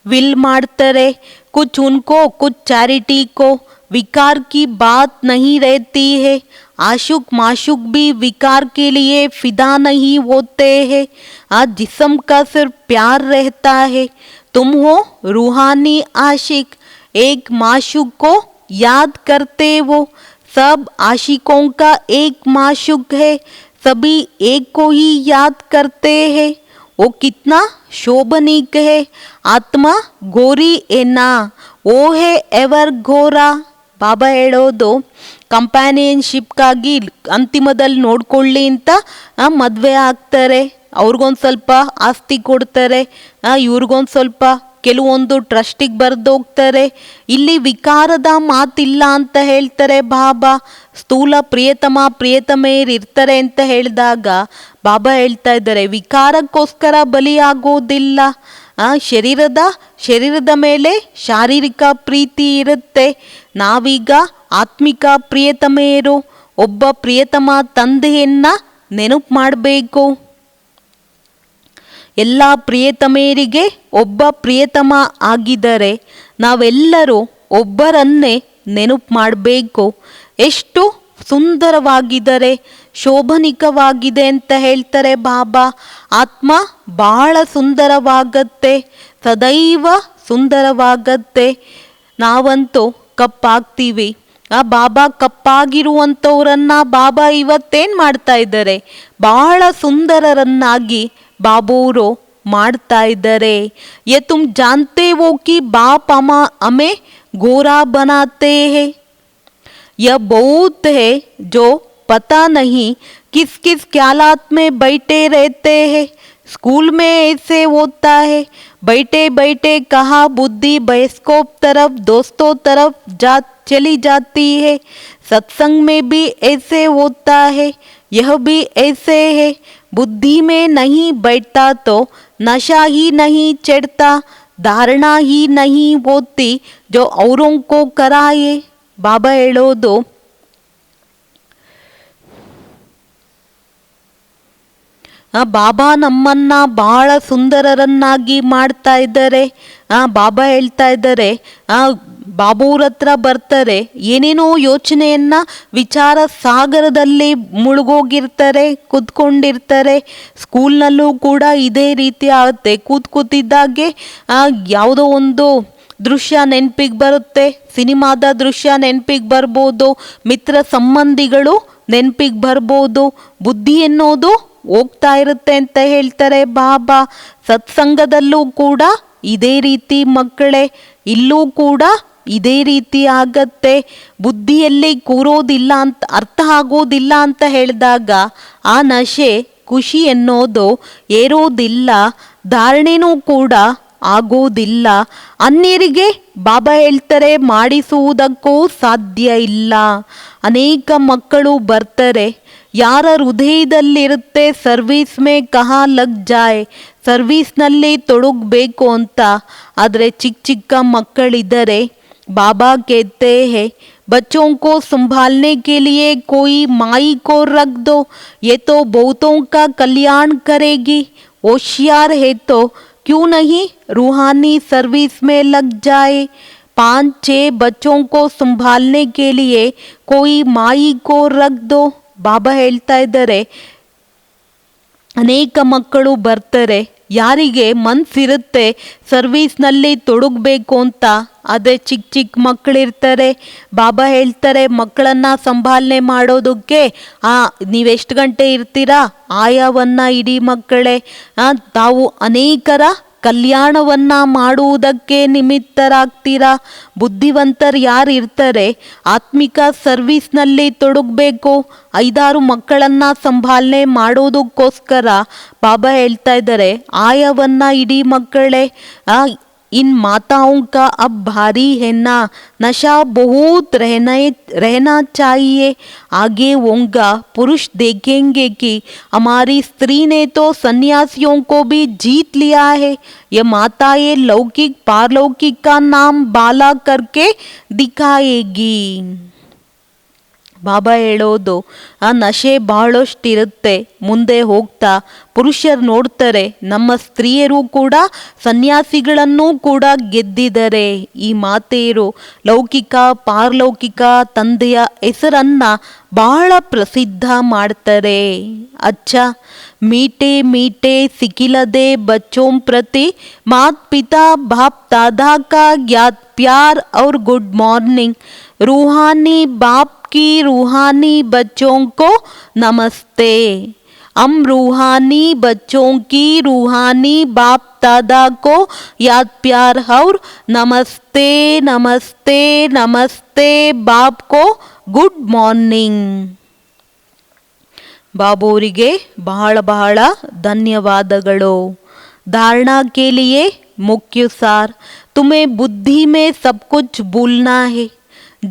ವಿಲ್ ಮಾಡ್ತಾರೆ. कुछ उनको कुछ चैरिटी को विकार की बात नहीं रहती है. आशुक माशुक भी विकार के लिए फिदा नहीं होते हैं. आज जिस्म का सिर्फ प्यार रहता है. तुम हो रूहानी आशिक, एक माशुक को याद करते हो. सब आशिकों का एक माशुक है, सभी एक को ही याद करते हैं. वो कितना शोभनीक है. आत्मा गोरी है ना, वो है एवर गोरा. ಬಾಬಾ ಹೇಳೋದು ಕಂಪ್ಯಾನಿಯನ್ಶಿಪ್ಗಾಗಿ ಅಂತಿಮದಲ್ಲಿ ನೋಡ್ಕೊಳ್ಳಿ ಅಂತ ಮದುವೆ ಆಗ್ತಾರೆ. ಅವ್ರಿಗೊಂದು ಸ್ವಲ್ಪ ಆಸ್ತಿ ಕೊಡ್ತಾರೆ, ಇವ್ರಿಗೊಂದು ಸ್ವಲ್ಪ ಕೆಲವೊಂದು ಟ್ರಸ್ಟಿಗೆ ಬರೆದೋಗ್ತಾರೆ. ಇಲ್ಲಿ ವಿಕಾರದ ಮಾತಿಲ್ಲ ಅಂತ ಹೇಳ್ತಾರೆ ಬಾಬಾ. ಸ್ಥೂಲ ಪ್ರಿಯತಮ ಪ್ರಿಯತಮೆಯರಿರ್ತಾರೆ ಅಂತ ಹೇಳಿದಾಗ ಬಾಬಾ ಹೇಳ್ತಾ ಇದ್ದಾರೆ, ವಿಕಾರಕ್ಕೋಸ್ಕರ ಬಲಿಯಾಗೋದಿಲ್ಲ. ಶರೀರದ ಮೇಲೆ ಶಾರೀರಿಕ ಪ್ರೀತಿ ಇರುತ್ತೆ. ನಾವೀಗ ಆತ್ಮಿಕ ಪ್ರಿಯತಮೆಯರು. ಒಬ್ಬ ಪ್ರಿಯತಮ ತಂದೆಯನ್ನ ನೆನಪು ಮಾಡಬೇಕು. ಎಲ್ಲ ಪ್ರಿಯತಮೆಯರಿಗೆ ಒಬ್ಬ ಪ್ರಿಯತಮ ಆಗಿದ್ದಾರೆ. ನಾವೆಲ್ಲರೂ ಒಬ್ಬರನ್ನೇ ನೆನಪು ಮಾಡಬೇಕು. ಎಷ್ಟು ಸುಂದರವಾಗಿದ್ದಾರೆ, ಶೋಭನಿಕವಾಗಿದೆ ಅಂತ ಹೇಳ್ತಾರೆ ಬಾಬಾ. ಆತ್ಮ ಬಹಳ ಸುಂದರವಾಗತ್ತೆ, ಸದೈವ ಸುಂದರವಾಗತ್ತೆ. ನಾವಂತೂ ಕಪ್ಪಾಗ್ತೀವಿ. ಬಾಬಾ ಕಪ್ಪಾಗಿರುವಂಥವ್ರನ್ನ ಬಾಬಾ ಇವತ್ತೇನು ಮಾಡ್ತಾ ಇದ್ದಾರೆ, ಬಹಳ ಸುಂದರರನ್ನಾಗಿ ಬಾಬೂರು ಮಾಡ್ತಾ ಇದ್ದಾರೆ. ये तुम जानते हो कि बाप हमें गोरा बनाते हैं. यह बहुत है जो पता नहीं किस किस ख्यालात में बैठे रहते हैं. स्कूल में ऐसे होता है, बैठे बैठे कहा बुद्धि बायोस्कोप तरफ दोस्तों तरफ चली जाती है. सत्संग में भी ऐसे होता है, यह भी ऐसे है. बुद्धि में नहीं बैठता तो नशा ही नहीं चढ़ता, धारणा ही नहीं होती जो औरों को कराए. ಬಾಬಾ ಹೇಳೋದು ಬಾಬಾ ನಮ್ಮನ್ನ ಬಹಳ ಸುಂದರರನ್ನಾಗಿ ಮಾಡ್ತಾ ಇದ್ದಾರೆ. ಬಾಬಾ ಹೇಳ್ತಾ ಇದ್ದಾರೆ, ಬಾಬೂರ ಹತ್ರ ಬರ್ತಾರೆ, ಏನೇನೋ ಯೋಚನೆಯನ್ನ ವಿಚಾರ ಸಾಗರದಲ್ಲಿ ಮುಳುಗೋಗಿರ್ತಾರೆ, ಕೂತ್ಕೊಂಡಿರ್ತಾರೆ. ಸ್ಕೂಲ್ನಲ್ಲೂ ಕೂಡ ಇದೇ ರೀತಿ ಆಗುತ್ತೆ. ಕೂತಿದ್ದಾಗೆ ಯಾವುದೋ ಒಂದು ದೃಶ್ಯ ನೆನಪಿಗೆ ಬರುತ್ತೆ, ಸಿನಿಮಾದ ದೃಶ್ಯ ನೆನಪಿಗೆ ಬರ್ಬೋದು, ಮಿತ್ರ ಸಂಬಂಧಿಗಳು ನೆನಪಿಗೆ ಬರ್ಬೋದು. ಬುದ್ಧಿ ಎನ್ನೋದು ಹೋಗ್ತಾ ಇರುತ್ತೆ ಅಂತ ಹೇಳ್ತಾರೆ ಬಾಬಾ. ಸತ್ಸಂಗದಲ್ಲೂ ಕೂಡ ಇದೇ ರೀತಿ ಮಕ್ಕಳೇ, ಇಲ್ಲೂ ಕೂಡ ಇದೇ ರೀತಿ ಆಗತ್ತೆ. ಬುದ್ಧಿಯಲ್ಲಿ ಕೂರೋದಿಲ್ಲ ಅಂತ, ಅರ್ಥ ಆಗೋದಿಲ್ಲ ಅಂತ ಹೇಳಿದಾಗ ಆ ನಶೆ ಖುಷಿ ಎನ್ನೋದು ಏರೋದಿಲ್ಲ, ಧಾರಣೆನೂ ಕೂಡ ಆಗೋದಿಲ್ಲ. ಅನ್ಯರಿಗೆ ಬಾಬಾ ಹೇಳ್ತಾರೆ ಮಾಡಿಸುವುದಕ್ಕೂ ಸಾಧ್ಯ ಇಲ್ಲ. ಅನೇಕ ಮಕ್ಕಳು ಬರ್ತಾರೆ, ಯಾರ ಹೃದಯದಲ್ಲಿರುತ್ತೆ ಸರ್ವೀಸ್ ಮೇ ಕಹಾ ಲಗ್ ಜಾಯ್, ಸರ್ವೀಸ್ನಲ್ಲಿ ತೊಡಗಬೇಕು ಅಂತ. ಆದರೆ ಚಿಕ್ಕ ಚಿಕ್ಕ ಮಕ್ಕಳಿದ್ದಾರೆ. ಬಾಬಾ ಕೇಳ್ತೆ ಹೇ बच्चों को संभालने के लिए कोई माई को रख दो, ये तो बहुतों का कल्याण करेगी। होशियार है तो क्यों नहीं रूहानी सर्विस में लग जाए। 5-6 बच्चों को संभालने के लिए कोई माई को रख दो। ಬಾಬಾ ಹೇಳ್ತಾ ಇದ್ದಾರೆ, ಅನೇಕ ಮಕ್ಕಳು ಬರ್ತಾರೆ, ಯಾರಿಗೆ ಮನಸ್ಸಿರುತ್ತೆ ಸರ್ವೀಸ್ನಲ್ಲಿ ತೊಡಗಬೇಕು ಅಂತ, ಅದೇ ಚಿಕ್ಕ ಚಿಕ್ಕ ಮಕ್ಕಳಿರ್ತಾರೆ. ಬಾಬಾ ಹೇಳ್ತಾರೆ ಮಕ್ಕಳನ್ನು ಸಂಭಾಲನೆ ಮಾಡೋದಕ್ಕೆ ನೀವೆಷ್ಟು ಗಂಟೆ ಇರ್ತೀರಾ ಆಯಾವನ್ನು ಇಡೀ ಮಕ್ಕಳೇ, ತಾವು ಅನೇಕರ ಕಲ್ಯಾಣವನ್ನು ಮಾಡುವುದಕ್ಕೆ ನಿಮಿತ್ತರಾಗ್ತೀರಾ. ಬುದ್ಧಿವಂತರು ಯಾರು ಇರ್ತಾರೆ ಆತ್ಮಿಕ ಸರ್ವಿಸ್ನಲ್ಲಿ ತೊಡಗಬೇಕು, 5-6 ಮಕ್ಕಳನ್ನು ಸಂಭಾಲನೆ ಮಾಡೋದಕ್ಕೋಸ್ಕರ ಬಾಬಾ ಹೇಳ್ತಾ ಇದ್ದಾರೆ ಆಯವನ್ನು ಇಡೀ ಮಕ್ಕಳೇ. इन माताओं का अब भारी है ना, नशा बहुत रहना चाहिए। आगे होगा पुरुष देखेंगे कि हमारी स्त्री ने तो सन्यासियों को भी जीत लिया है। ये माताएं लौकिक पारलौकिक का नाम बाला करके दिखाएगी. ಬಾಬಾ ಹೇಳೋದು ನಶೆ ಬಹಳಷ್ಟಿರುತ್ತೆ, ಮುಂದೆ ಹೋಗ್ತಾ ಪುರುಷರು ನೋಡ್ತಾರೆ ನಮ್ಮ ಸ್ತ್ರೀಯರು ಕೂಡ ಸನ್ಯಾಸಿಗಳನ್ನು ಕೂಡ ಗೆದ್ದಿದ್ದಾರೆ. ಈ ಮಾತೆಯರು ಲೌಕಿಕ ಪಾರಲೌಕಿಕ ತಂದೆಯ ಹೆಸರನ್ನು ಬಹಳ ಪ್ರಸಿದ್ಧ ಮಾಡ್ತಾರೆ. अच्छा मीठे मीठे सिखिलदे बच्चों प्रति मात पिता बाप दादा का ज्ञात प्यार और गुड मॉर्निंग. रूहानी बाप की रूहानी बच्चों को नमस्ते. हम रूहानी बच्चों की रूहानी बाप दादा को याद प्यार और नमस्ते नमस्ते नमस्ते बाप को गुड मॉर्निंग. ಬಾಬೋರಿಗೆ ಬಹಳ ಬಹಳ ಧನ್ಯವಾದಗಳು. धारणा के लिए मुख्य सार, तुम्हें बुद्धि में सब कुछ भूलना है.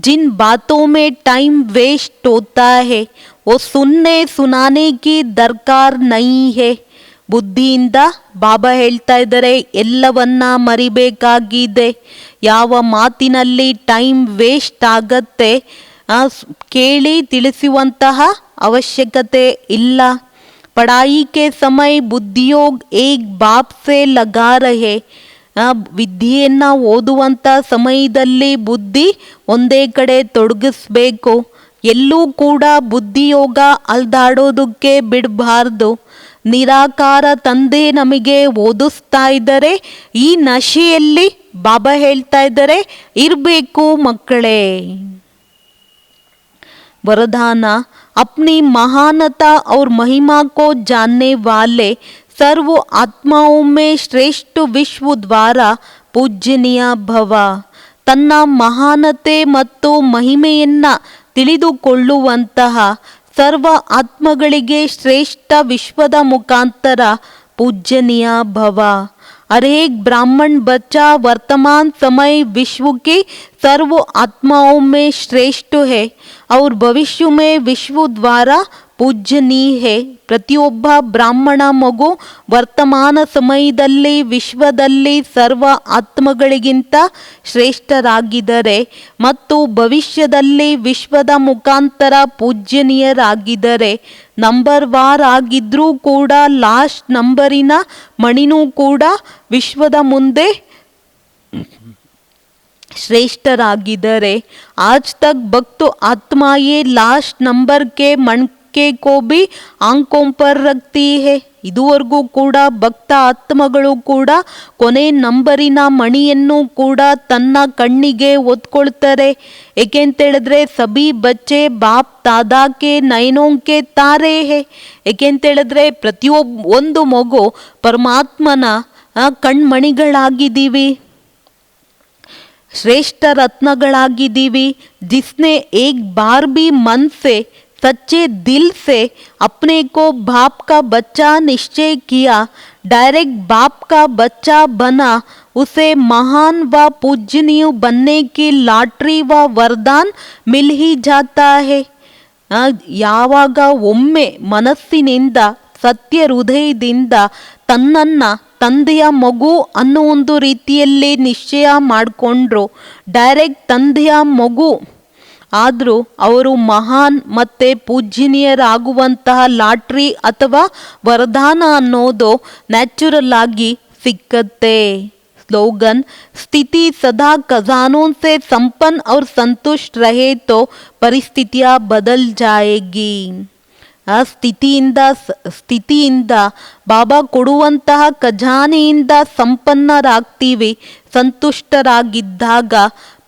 जिन बातों में टाइम वेस्ट होता है वो सुनने सुनाने की दरकार नहीं है. ಬುದ್ಧಿಯಿಂದ ಬಾಬಾ ಹೇಳ್ತಾ ಇದ್ದಾರೆ ಎಲ್ಲವನ್ನ ಮರಿಬೇಕಾಗಿದೆ. ಯಾವ ಮಾತಿನಲ್ಲಿ ಟೈಮ್ ವೇಸ್ಟ್ ಆಗತ್ತೆ ಕೇಳಿ ತಿಳಿಸುವಂತಹ ಅವಶ್ಯಕತೆ ಇಲ್ಲ. ಪಢಾಯಿ ಕೆ ಸಮಯ ಬುದ್ಧಿಯೋಗ್ ಏಕ್ ಬಾಪ್ ಸೆ ಲಗಾ ರಹೆ. ವಿದ್ಯೆಯನ್ನು ಓದುವಂಥ ಸಮಯದಲ್ಲಿ ಬುದ್ಧಿ ಒಂದೇ ಕಡೆ ತೊಡಗಿಸ್ಬೇಕು. ಎಲ್ಲೂ ಕೂಡ ಬುದ್ಧಿಯೋಗ ಅಲ್ದಾಡೋದಕ್ಕೆ ಬಿಡಬಾರ್ದು. ನಿರಾಕಾರ ತಂದೆ ನಮಗೆ ಓದಿಸ್ತಾ ಇದ್ದಾರೆ, ಈ ನಶೆಯಲ್ಲಿ ಬಾಬಾ ಹೇಳ್ತಾ ಇದ್ದಾರೆ ಇರಬೇಕು ಮಕ್ಕಳೇ. वरदान, अपनी महानता और महिमा को जानने वाले सर्व आत्माओं में श्रेष्ठ विश्व द्वारा पूजनीय भव. ತನ್ನ ಮಹಾನತೆ ಮತ್ತು ಮಹಿಮೆಯನ್ನು ತಿಳಿದುಕೊಳ್ಳುವಂತಹ ಸರ್ವ ಆತ್ಮಗಳಿಗೆ ಶ್ರೇಷ್ಠ ವಿಶ್ವದ ಮುಖಾಂತರ पूजनीय भव. हर एक ब्राह्मण बच्चा वर्तमान समय विश्व की सर्व आत्माओं में श्रेष्ठ है और भविष्य में विश्व द्वारा पूजनीय है. ಪ್ರತಿಯೊಬ್ಬ ಬ್ರಾಹ್ಮಣ ಮಗು ವರ್ತಮಾನ ಸಮಯದಲ್ಲಿ ವಿಶ್ವದಲ್ಲಿ ಸರ್ವ ಆತ್ಮಗಳಿಗಿಂತ ಶ್ರೇಷ್ಠರಾಗಿದ್ದಾರೆ ಮತ್ತು ಭವಿಷ್ಯದಲ್ಲಿ ವಿಶ್ವದ ಮುಖಾಂತರ ಪೂಜ್ಯನೀಯರಾಗಿದ್ದಾರೆ. ನಂಬರ್ ವಾರ್ ಆಗಿದ್ರೂ ಕೂಡ ಲಾಸ್ಟ್ ನಂಬರಿನ ಮಣಿನೂ ಕೂಡ ವಿಶ್ವದ ಮುಂದೆ श्रेष्ठरागिದ್ದಾರೆ. आज तक भक्त आत्माएं लास्ट नंबर के मणके को भी आंखों पर रखती है. ಇದುವರೆಗೂ ಕೂಡ ಭಕ್ತ ಆತ್ಮಗಳು ಕೂಡ ಕೊನೆ ನಂಬರಿನ ಮಣಿಯನ್ನು ಕೂಡ ತನ್ನ ಕಣ್ಣಿಗೆ ಒತ್ಕೊಳ್ತಾರೆ. ಏಕೆಂತೇಳಿದ್ರೆ ಸಬಿ ಬಚ್ಚೆ ಬಾಪ್ ದಾದಾಕೆ ನಯನೋಂಕೆ ತಾರೆ ಹೇ. ಏಕೆಂತೇಳಿದ್ರೆ ಒಂದು ಮಗು ಪರಮಾತ್ಮನ ಕಣ್ಮಣಿಗಳಾಗಿದ್ದೀವಿ, श्रेष्ठ रत्नಗಳಾಗಿದ್ದೀವಿ. जिसने एक बार भी मन से सच्चे दिल से अपने को बाप का बच्चा निश्चय किया, डायरेक्ट बाप का बच्चा बना, उसे महान व पूजनीय बनने की लॉटरी व वरदान मिल ही जाता है. ಯಾವಾಗ ಒಮ್ಮೆ ಮನಸ್ಸಿನಿಂದ ಸತ್ಯ ಹೃದಯದಿಂದ ತನ್ನನ್ನು ತಂದೆಯ ಮಗು ಅನ್ನೋ ಒಂದು ರೀತಿಯಲ್ಲಿ ನಿಶ್ಚಯ ಮಾಡಿಕೊಂಡ್ರು, ಡೈರೆಕ್ಟ್ ತಂದೆಯ ಮಗು ಆದರೂ ಅವರು ಮಹಾನ್ ಮತ್ತು ಪೂಜ್ಯನೀಯರಾಗುವಂತಹ ಲಾಟ್ರಿ ಅಥವಾ ವರದಾನ ಅನ್ನೋದು ನ್ಯಾಚುರಲ್ ಆಗಿ ಸಿಕ್ಕತ್ತೆ. स्लोगन स्थिति सदा खजानों से संपन्न और संतुष्ट रहे तो ಪರಿಸ್ಥಿತಿಯ ಬದಲ್ ಜಾಯೇಗಿ. ಆ ಸ್ಥಿತಿಯಿಂದ ಬಾಬಾ ಕೊಡುವಂತಹ ಖಜಾನೆಯಿಂದ ಸಂಪನ್ನರಾಗ್ತೀವಿ. ಸಂತುಷ್ಟರಾಗಿದ್ದಾಗ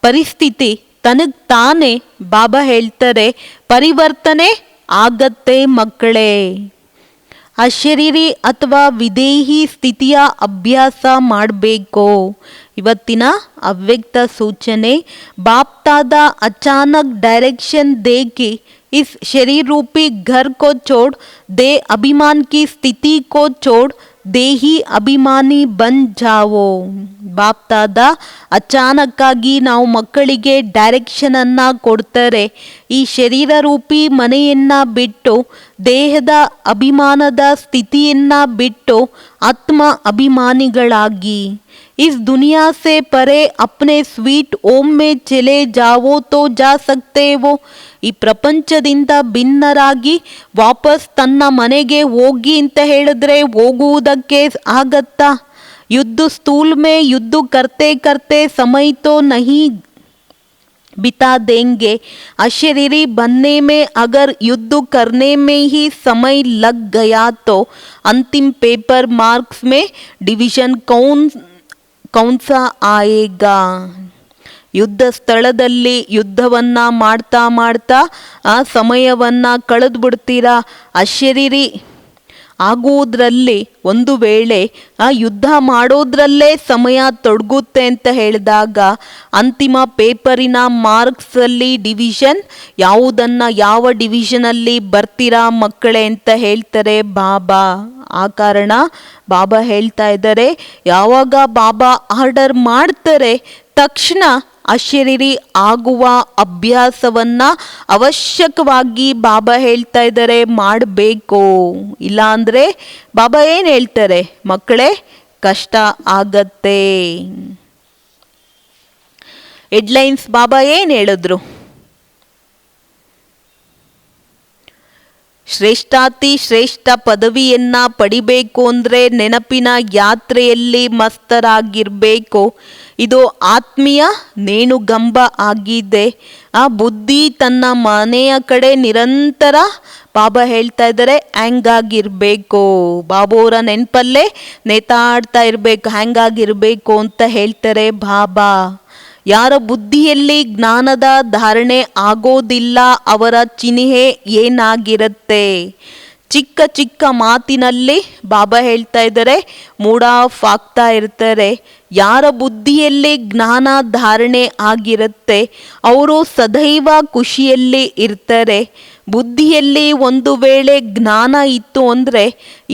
ಪರಿಸ್ಥಿತಿ ತನಗ್ ತಾನೇ ಬಾಬಾ ಹೇಳ್ತಾರೆ ಪರಿವರ್ತನೆ ಆಗತ್ತೆ ಮಕ್ಕಳೇ. ಅಶರೀರಿ ಅಥವಾ ವಿದೇಹಿ ಸ್ಥಿತಿಯ ಅಭ್ಯಾಸ ಮಾಡಬೇಕು. ಇವತ್ತಿನ ಅವ್ಯಕ್ತ ಸೂಚನೆ ಬಾಪ್ತಾದ ಅಚಾನಕ್ ಡೈರೆಕ್ಷನ್ देके इस शरीर रूपी घर को छोड़ दे अभिमान की स्थिति को छोड़ ದೇಹಿ ಅಭಿಮಾನಿ ಬನ್ ಜಾವೋ. ಬಾಪ್ತಾದ ಅಚಾನಕ್ಕಾಗಿ ನಾವು ಮಕ್ಕಳಿಗೆ ಡೈರೆಕ್ಷನ್ ಅನ್ನ ಕೊಡ್ತಾರೆ. ಈ ಶರೀರ ರೂಪಿ ಮನೆಯನ್ನ ಬಿಟ್ಟು ದೇಹದ ಅಭಿಮಾನದ ಸ್ಥಿತಿಯನ್ನ ಬಿಟ್ಟು ಆತ್ಮ ಅಭಿಮಾನಿಗಳಾಗಿ इस दुनिया से परे अपने स्वीट ओम में चले जाओ तो जा सकते हो. ಈ ಪ್ರಪಂಚದಿಂದ ಭಿನ್ನರಾಗಿ ವಾಪಸ್ ತನ್ನ ಮನೆಗೆ ಹೋಗಿ ಅಂತ ಹೇಳಿದ್ರೆ ಹೋಗುವುದಕ್ಕೆ ಆಗತ್ತಾ? ಯುದ್ಧ ಸ್ಥೂಲ್ ಮೇ ಯುದ್ಧ ಕರ್ತೆ ಕರ್ತೆ ಸಮಯ ತೋ ನಹಿ बिता देंगे. अशरीरी बनने में अगर युद्ध करने में ही समय लग गया तो अंतिम पेपर मार्क्स में डिवीजन कौन सा आएगा. ಯುದ್ಧ ಸ್ಥಳದಲ್ಲಿ ಯುದ್ಧವನ್ನ ಮಾಡ್ತಾ ಆ ಸಮಯವನ್ನ ಕಳೆದು ಬಿಡ್ತೀರಾ. ಅಶರೀರಿ ಆಗುವುದರಲ್ಲಿ ಒಂದು ವೇಳೆ ಆ ಯುದ್ಧ ಮಾಡೋದ್ರಲ್ಲೇ ಸಮಯ ತೊಡಗುತ್ತೆ ಅಂತ ಹೇಳಿದಾಗ ಅಂತಿಮ ಪೇಪರಿನ ಮಾರ್ಕ್ಸಲ್ಲಿ ಡಿವಿಷನ್ ಯಾವ ಡಿವಿಷನಲ್ಲಿ ಬರ್ತೀರಾ ಮಕ್ಕಳೇ ಅಂತ ಹೇಳ್ತಾರೆ ಬಾಬಾ. ಆ ಕಾರಣ ಬಾಬಾ ಹೇಳ್ತಾ ಇದ್ದಾರೆ ಯಾವಾಗ ಬಾಬಾ ಆರ್ಡರ್ ಮಾಡ್ತಾರೆ ತಕ್ಷಣ ಅಶರೀರಿ ಆಗುವ ಅಭ್ಯಾಸವನ್ನ ಅವಶ್ಯಕವಾಗಿ ಬಾಬಾ ಹೇಳ್ತಾ ಇದ್ದಾರೆ ಮಾಡಬೇಕು. ಇಲ್ಲ ಅಂದ್ರೆ ಬಾಬಾ ಏನು ಹೇಳ್ತಾರೆ ಮಕ್ಕಳೇ ಕಷ್ಟ ಆಗತ್ತೆ. ಹೆಡ್ಲೈನ್ಸ್ ಬಾಬಾ ಏನು ಹೇಳಿದ್ರು? ಶ್ರೇಷ್ಠಾತಿ ಶ್ರೇಷ್ಠ ಪದವಿಯನ್ನ ಪಡಿಬೇಕು ಅಂದರೆ ನೆನಪಿನ ಯಾತ್ರೆಯಲ್ಲಿ ಮಸ್ತರಾಗಿರಬೇಕು. ಇದು ಆತ್ಮೀಯ ನೇಣುಗಂಬ ಆಗಿದೆ. ಆ ಬುದ್ಧಿ ತನ್ನ ಮನೆಯ ಕಡೆ ನಿರಂತರ ಬಾಬಾ ಹೇಳ್ತಾ ಇದ್ದಾರೆ ಹ್ಯಾಂಗಾಗಿರಬೇಕು. ಬಾಬೋರ ನೆನಪಲ್ಲೇ ನೇತಾಡ್ತಾ ಇರಬೇಕು, ಹ್ಯಾಂಗಾಗಿರಬೇಕು ಅಂತ ಹೇಳ್ತಾರೆ ಬಾಬಾ. ಯಾರ ಬುದ್ಧಿಯಲ್ಲಿ ಜ್ಞಾನದ ಧಾರಣೆ ಆಗೋದಿಲ್ಲ ಅವರ ಚಿಹ್ನೆ ಏನಾಗಿರುತ್ತೆ? ಚಿಕ್ಕ ಚಿಕ್ಕ ಮಾತಿನಲ್ಲಿ ಬಾಬಾ ಹೇಳ್ತಾ ಇದ್ದಾರೆ ಮೂಡ್ ಆಫ್ ಆಗ್ತಾ ಇರ್ತಾರೆ. ಯಾರ ಬುದ್ಧಿಯಲ್ಲಿ ಜ್ಞಾನ ಧಾರಣೆ ಆಗಿರುತ್ತೆ ಅವರು ಸದೈವ ಖುಷಿಯಲ್ಲಿ ಇರ್ತಾರೆ. ಬುದ್ಧಿಯಲ್ಲಿ ಒಂದು ವೇಳೆ ಜ್ಞಾನ ಇತ್ತು ಅಂದರೆ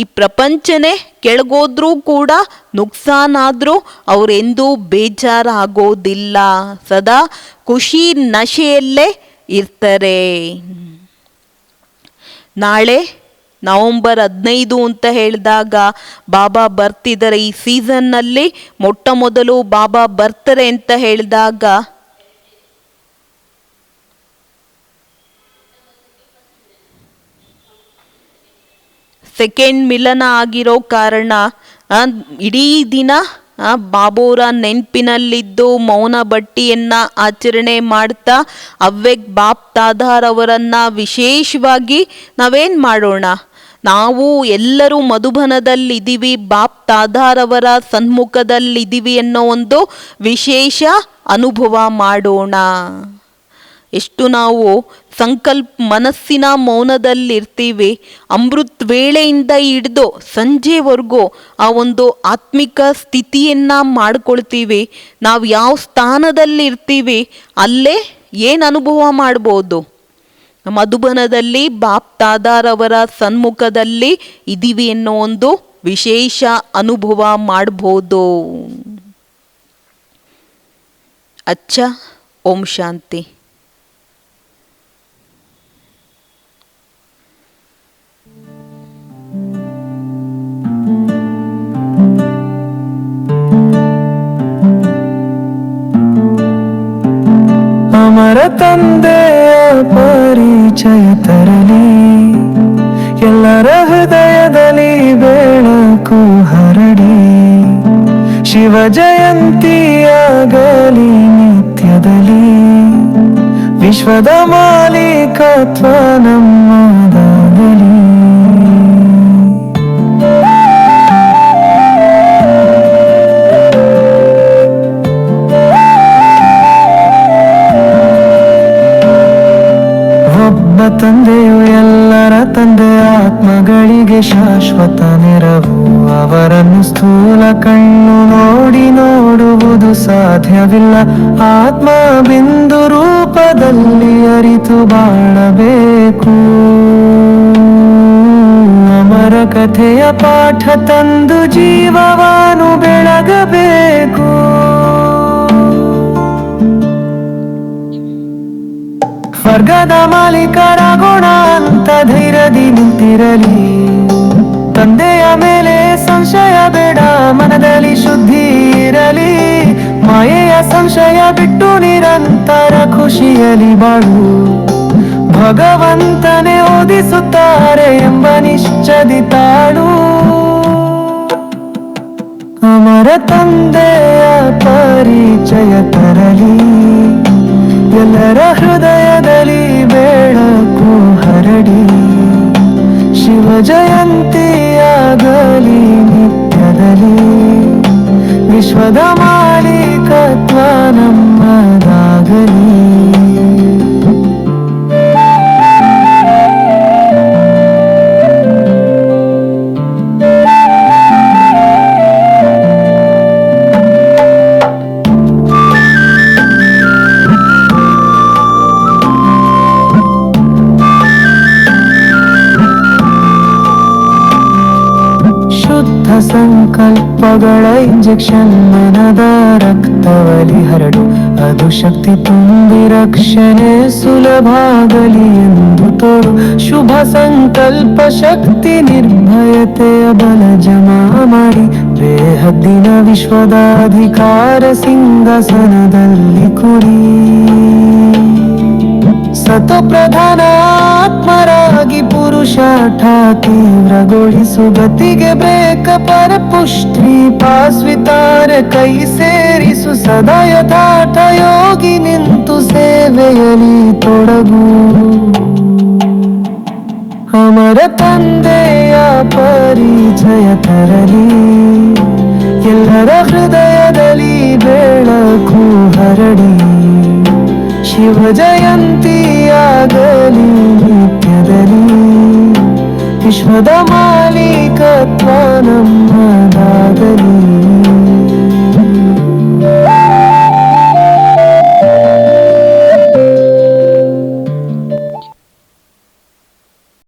ಈ ಪ್ರಪಂಚನೇ ಕೆಳಗೋದ್ರೂ ಕೂಡ ನುಕ್ಸಾನಾದರೂ ಅವರೆಂದೂ ಬೇಜಾರಾಗೋದಿಲ್ಲ. ಸದಾ ಖುಷಿ ನಶೆಯಲ್ಲೇ ಇರ್ತಾರೆ. ನಾಳೆ ನವಂಬರ್ 15 ಅಂತ ಹೇಳಿದಾಗ ಬಾಬಾ ಬರ್ತಿದ್ದಾರೆ. ಈ ಸೀಸನ್ನಲ್ಲಿ ಮೊಟ್ಟ ಮೊದಲು ಬಾಬಾ ಬರ್ತಾರೆ ಅಂತ ಹೇಳಿದಾಗ ಸೆಕೆಂಡ್ ಮಿಲನ ಆಗಿರೋ ಕಾರಣ ಇಡೀ ದಿನ ಬಾಬೋರ ನೆನಪಿನಲ್ಲಿದ್ದು ಮೌನ ಬಟ್ಟಿಯನ್ನ ಆಚರಣೆ ಮಾಡ್ತಾ ಅವ್ವೆಕ್ ಬಾಪ್ ತಾದಾರ್ ಅವರನ್ನ ವಿಶೇಷವಾಗಿ ನಾವೇನು ಮಾಡೋಣ, ನಾವು ಎಲ್ಲರೂ ಮಧುಬನದಲ್ಲಿದ್ದೀವಿ, ಬಾಪ್ ತಾದಾರ್ ಅವರ ಸನ್ಮುಖದಲ್ಲಿದ್ದೀವಿ ಅನ್ನೋ ಒಂದು ವಿಶೇಷ ಅನುಭವ ಮಾಡೋಣ. ಎಷ್ಟು ನಾವು ಸಂಕಲ್ಪ ಮನಸ್ಸಿನ ಮೌನದಲ್ಲಿರ್ತೀವಿ. ಅಮೃತ್ ವೇಳೆಯಿಂದ ಹಿಡಿದು ಸಂಜೆವರೆಗೂ ಆ ಒಂದು ಆತ್ಮಿಕ ಸ್ಥಿತಿಯನ್ನ ಮಾಡ್ಕೊಳ್ತೀವಿ. ನಾವು ಯಾವ ಸ್ಥಾನದಲ್ಲಿರ್ತೀವಿ ಅಲ್ಲೇ ಏನು ಅನುಭವ ಮಾಡ್ಬೋದು? ಮಧುಬನದಲ್ಲಿ ಬಾಪ್ ತಾದಾರ್ ಅವರ ಸನ್ಮುಖದಲ್ಲಿ ಇದ್ದೀವಿ ಅನ್ನೋ ಒಂದು ವಿಶೇಷ ಅನುಭವ ಮಾಡ್ಬೋದು. ಅಚ್ಚ, ಓಂ ಶಾಂತಿ. ಅಮರ ತಂದೆ ಪರಿಚಯ ತರಲಿ, ಎಲ್ಲರ ಹೃದಯದಲ್ಲಿ ಬೆಳಕು ಹರಡಿ. ಶಿವ ಜಯಂತಿಯಾಗಲಿ ನಿತ್ಯದಲ್ಲಿ, ವಿಶ್ವದ ಮಾಲೀಕತ್ವ ನಮ್ಮದಾಗಲಿ. ಒಬ್ಬ ತಂದೆಯು ಎಲ್ಲರ ತಂದೆ, ಆತ್ಮಗಳಿಗೆ ಶಾಶ್ವತ ನೆರವು. ಅವರನ್ನು ಸ್ಥೂಲ ಕಣ್ಣು ನೋಡಿ ನೋಡುವುದು ಸಾಧ್ಯವಿಲ್ಲ. ಆತ್ಮ ಬಿಂದು ರೂಪದಲ್ಲಿ ಅರಿತು ಬಾಳಬೇಕು. ಅಮರ ಕಥೆಯ ಪಾಠ ತಂದು ಜೀವವನ್ನು ಬೆಳಗಬೇಕು. ಸ್ವರ್ಗದ ಮಾಲೀಕರಾಗೋಣ ಅಂತ ಧೈರ್ಯದಿ ನಿಂತಿರಲಿ. ತಂದೆಯ ಮೇಲೆ ಸಂಶಯ ಬೇಡ, ಮನದಲ್ಲಿ ಶುದ್ಧಿ ಇರಲಿ. ಮಾಯೆಯ ಸಂಶಯ ಬಿಟ್ಟು ನಿರಂತರ ಖುಷಿಯಲಿ ಬಾಳು. ಭಗವಂತನೇ ಓದಿಸುತ್ತಾರೆ ಎಂಬ ನಿಶ್ಚದಿ ತಾಳು. ಅಮರ ತಂದೆಯ ಪರಿಚಯ ತರಲಿ, ಎಲ್ಲರ ಹೃದಯದಲ್ಲಿ ಬೆಳಕು ಹರಡಿ. ಶಿವ ಜಯಂತಿಯಾಗಲಿ ನಿತ್ಯದಲ್ಲಿ, ವಿಶ್ವದ ಮಾಲೀಕತ್ವ ನಮ್ಮದಾಗಲಿ. ಸಂಕಲ್ಪಗಳ ಇಂಜೆಕ್ಷನ್ ಮನದ ರಕ್ತವಲಿ ಹರಡು. ಅದು ಶಕ್ತಿ ತುಂಬಿ ರಕ್ಷಣೆ ಸುಲಭಾಗಲಿ ಎಂದು ತೋರು. ಶುಭ ಸಂಕಲ್ಪ ಶಕ್ತಿ ನಿರ್ಭಯತೆಯ ಬಲ ಜಮಾ ಮಾಡಿ. ಬೇಹದ್ದಿನ ವಿಶ್ವದ ಅಧಿಕಾರ ಸಿಂಹಾಸನದಲ್ಲಿ ಕುರಿ. ಸತ ಪ್ರಧಾನ ಆತ್ಮರಾಗಿ ಪುರುಷಾರ್ಥ ತೀವ್ರಗೊಳಿಸು. ಗತಿಗೆ ಬೇಕ ಪರಪುಷ್ಟಿ ಪಾಸ್ವಿತಾರೆ ಕೈ ಸೇರಿಸು. ಸದಾ ಯಥಾರ್ಥ ಯೋಗಿ ನಿಂತು ಸೇವೆಯಲ್ಲಿ ತೊಡಗು. ಅಮರ ತಂದೆಯ ಪರಿಚಯ ತರಲಿ, ಎಲ್ಲರ ಹೃದಯದಲ್ಲಿ ಬೆಳಕು ಹರಡಿ. ಶಿವ ಜಯಂತಿಯಾಗಲಿ ನಿತ್ಯದಲ್ಲಿ, ವಿಶ್ವದ ಮಾಲೀಕತ್ವ ನಮ್ಮ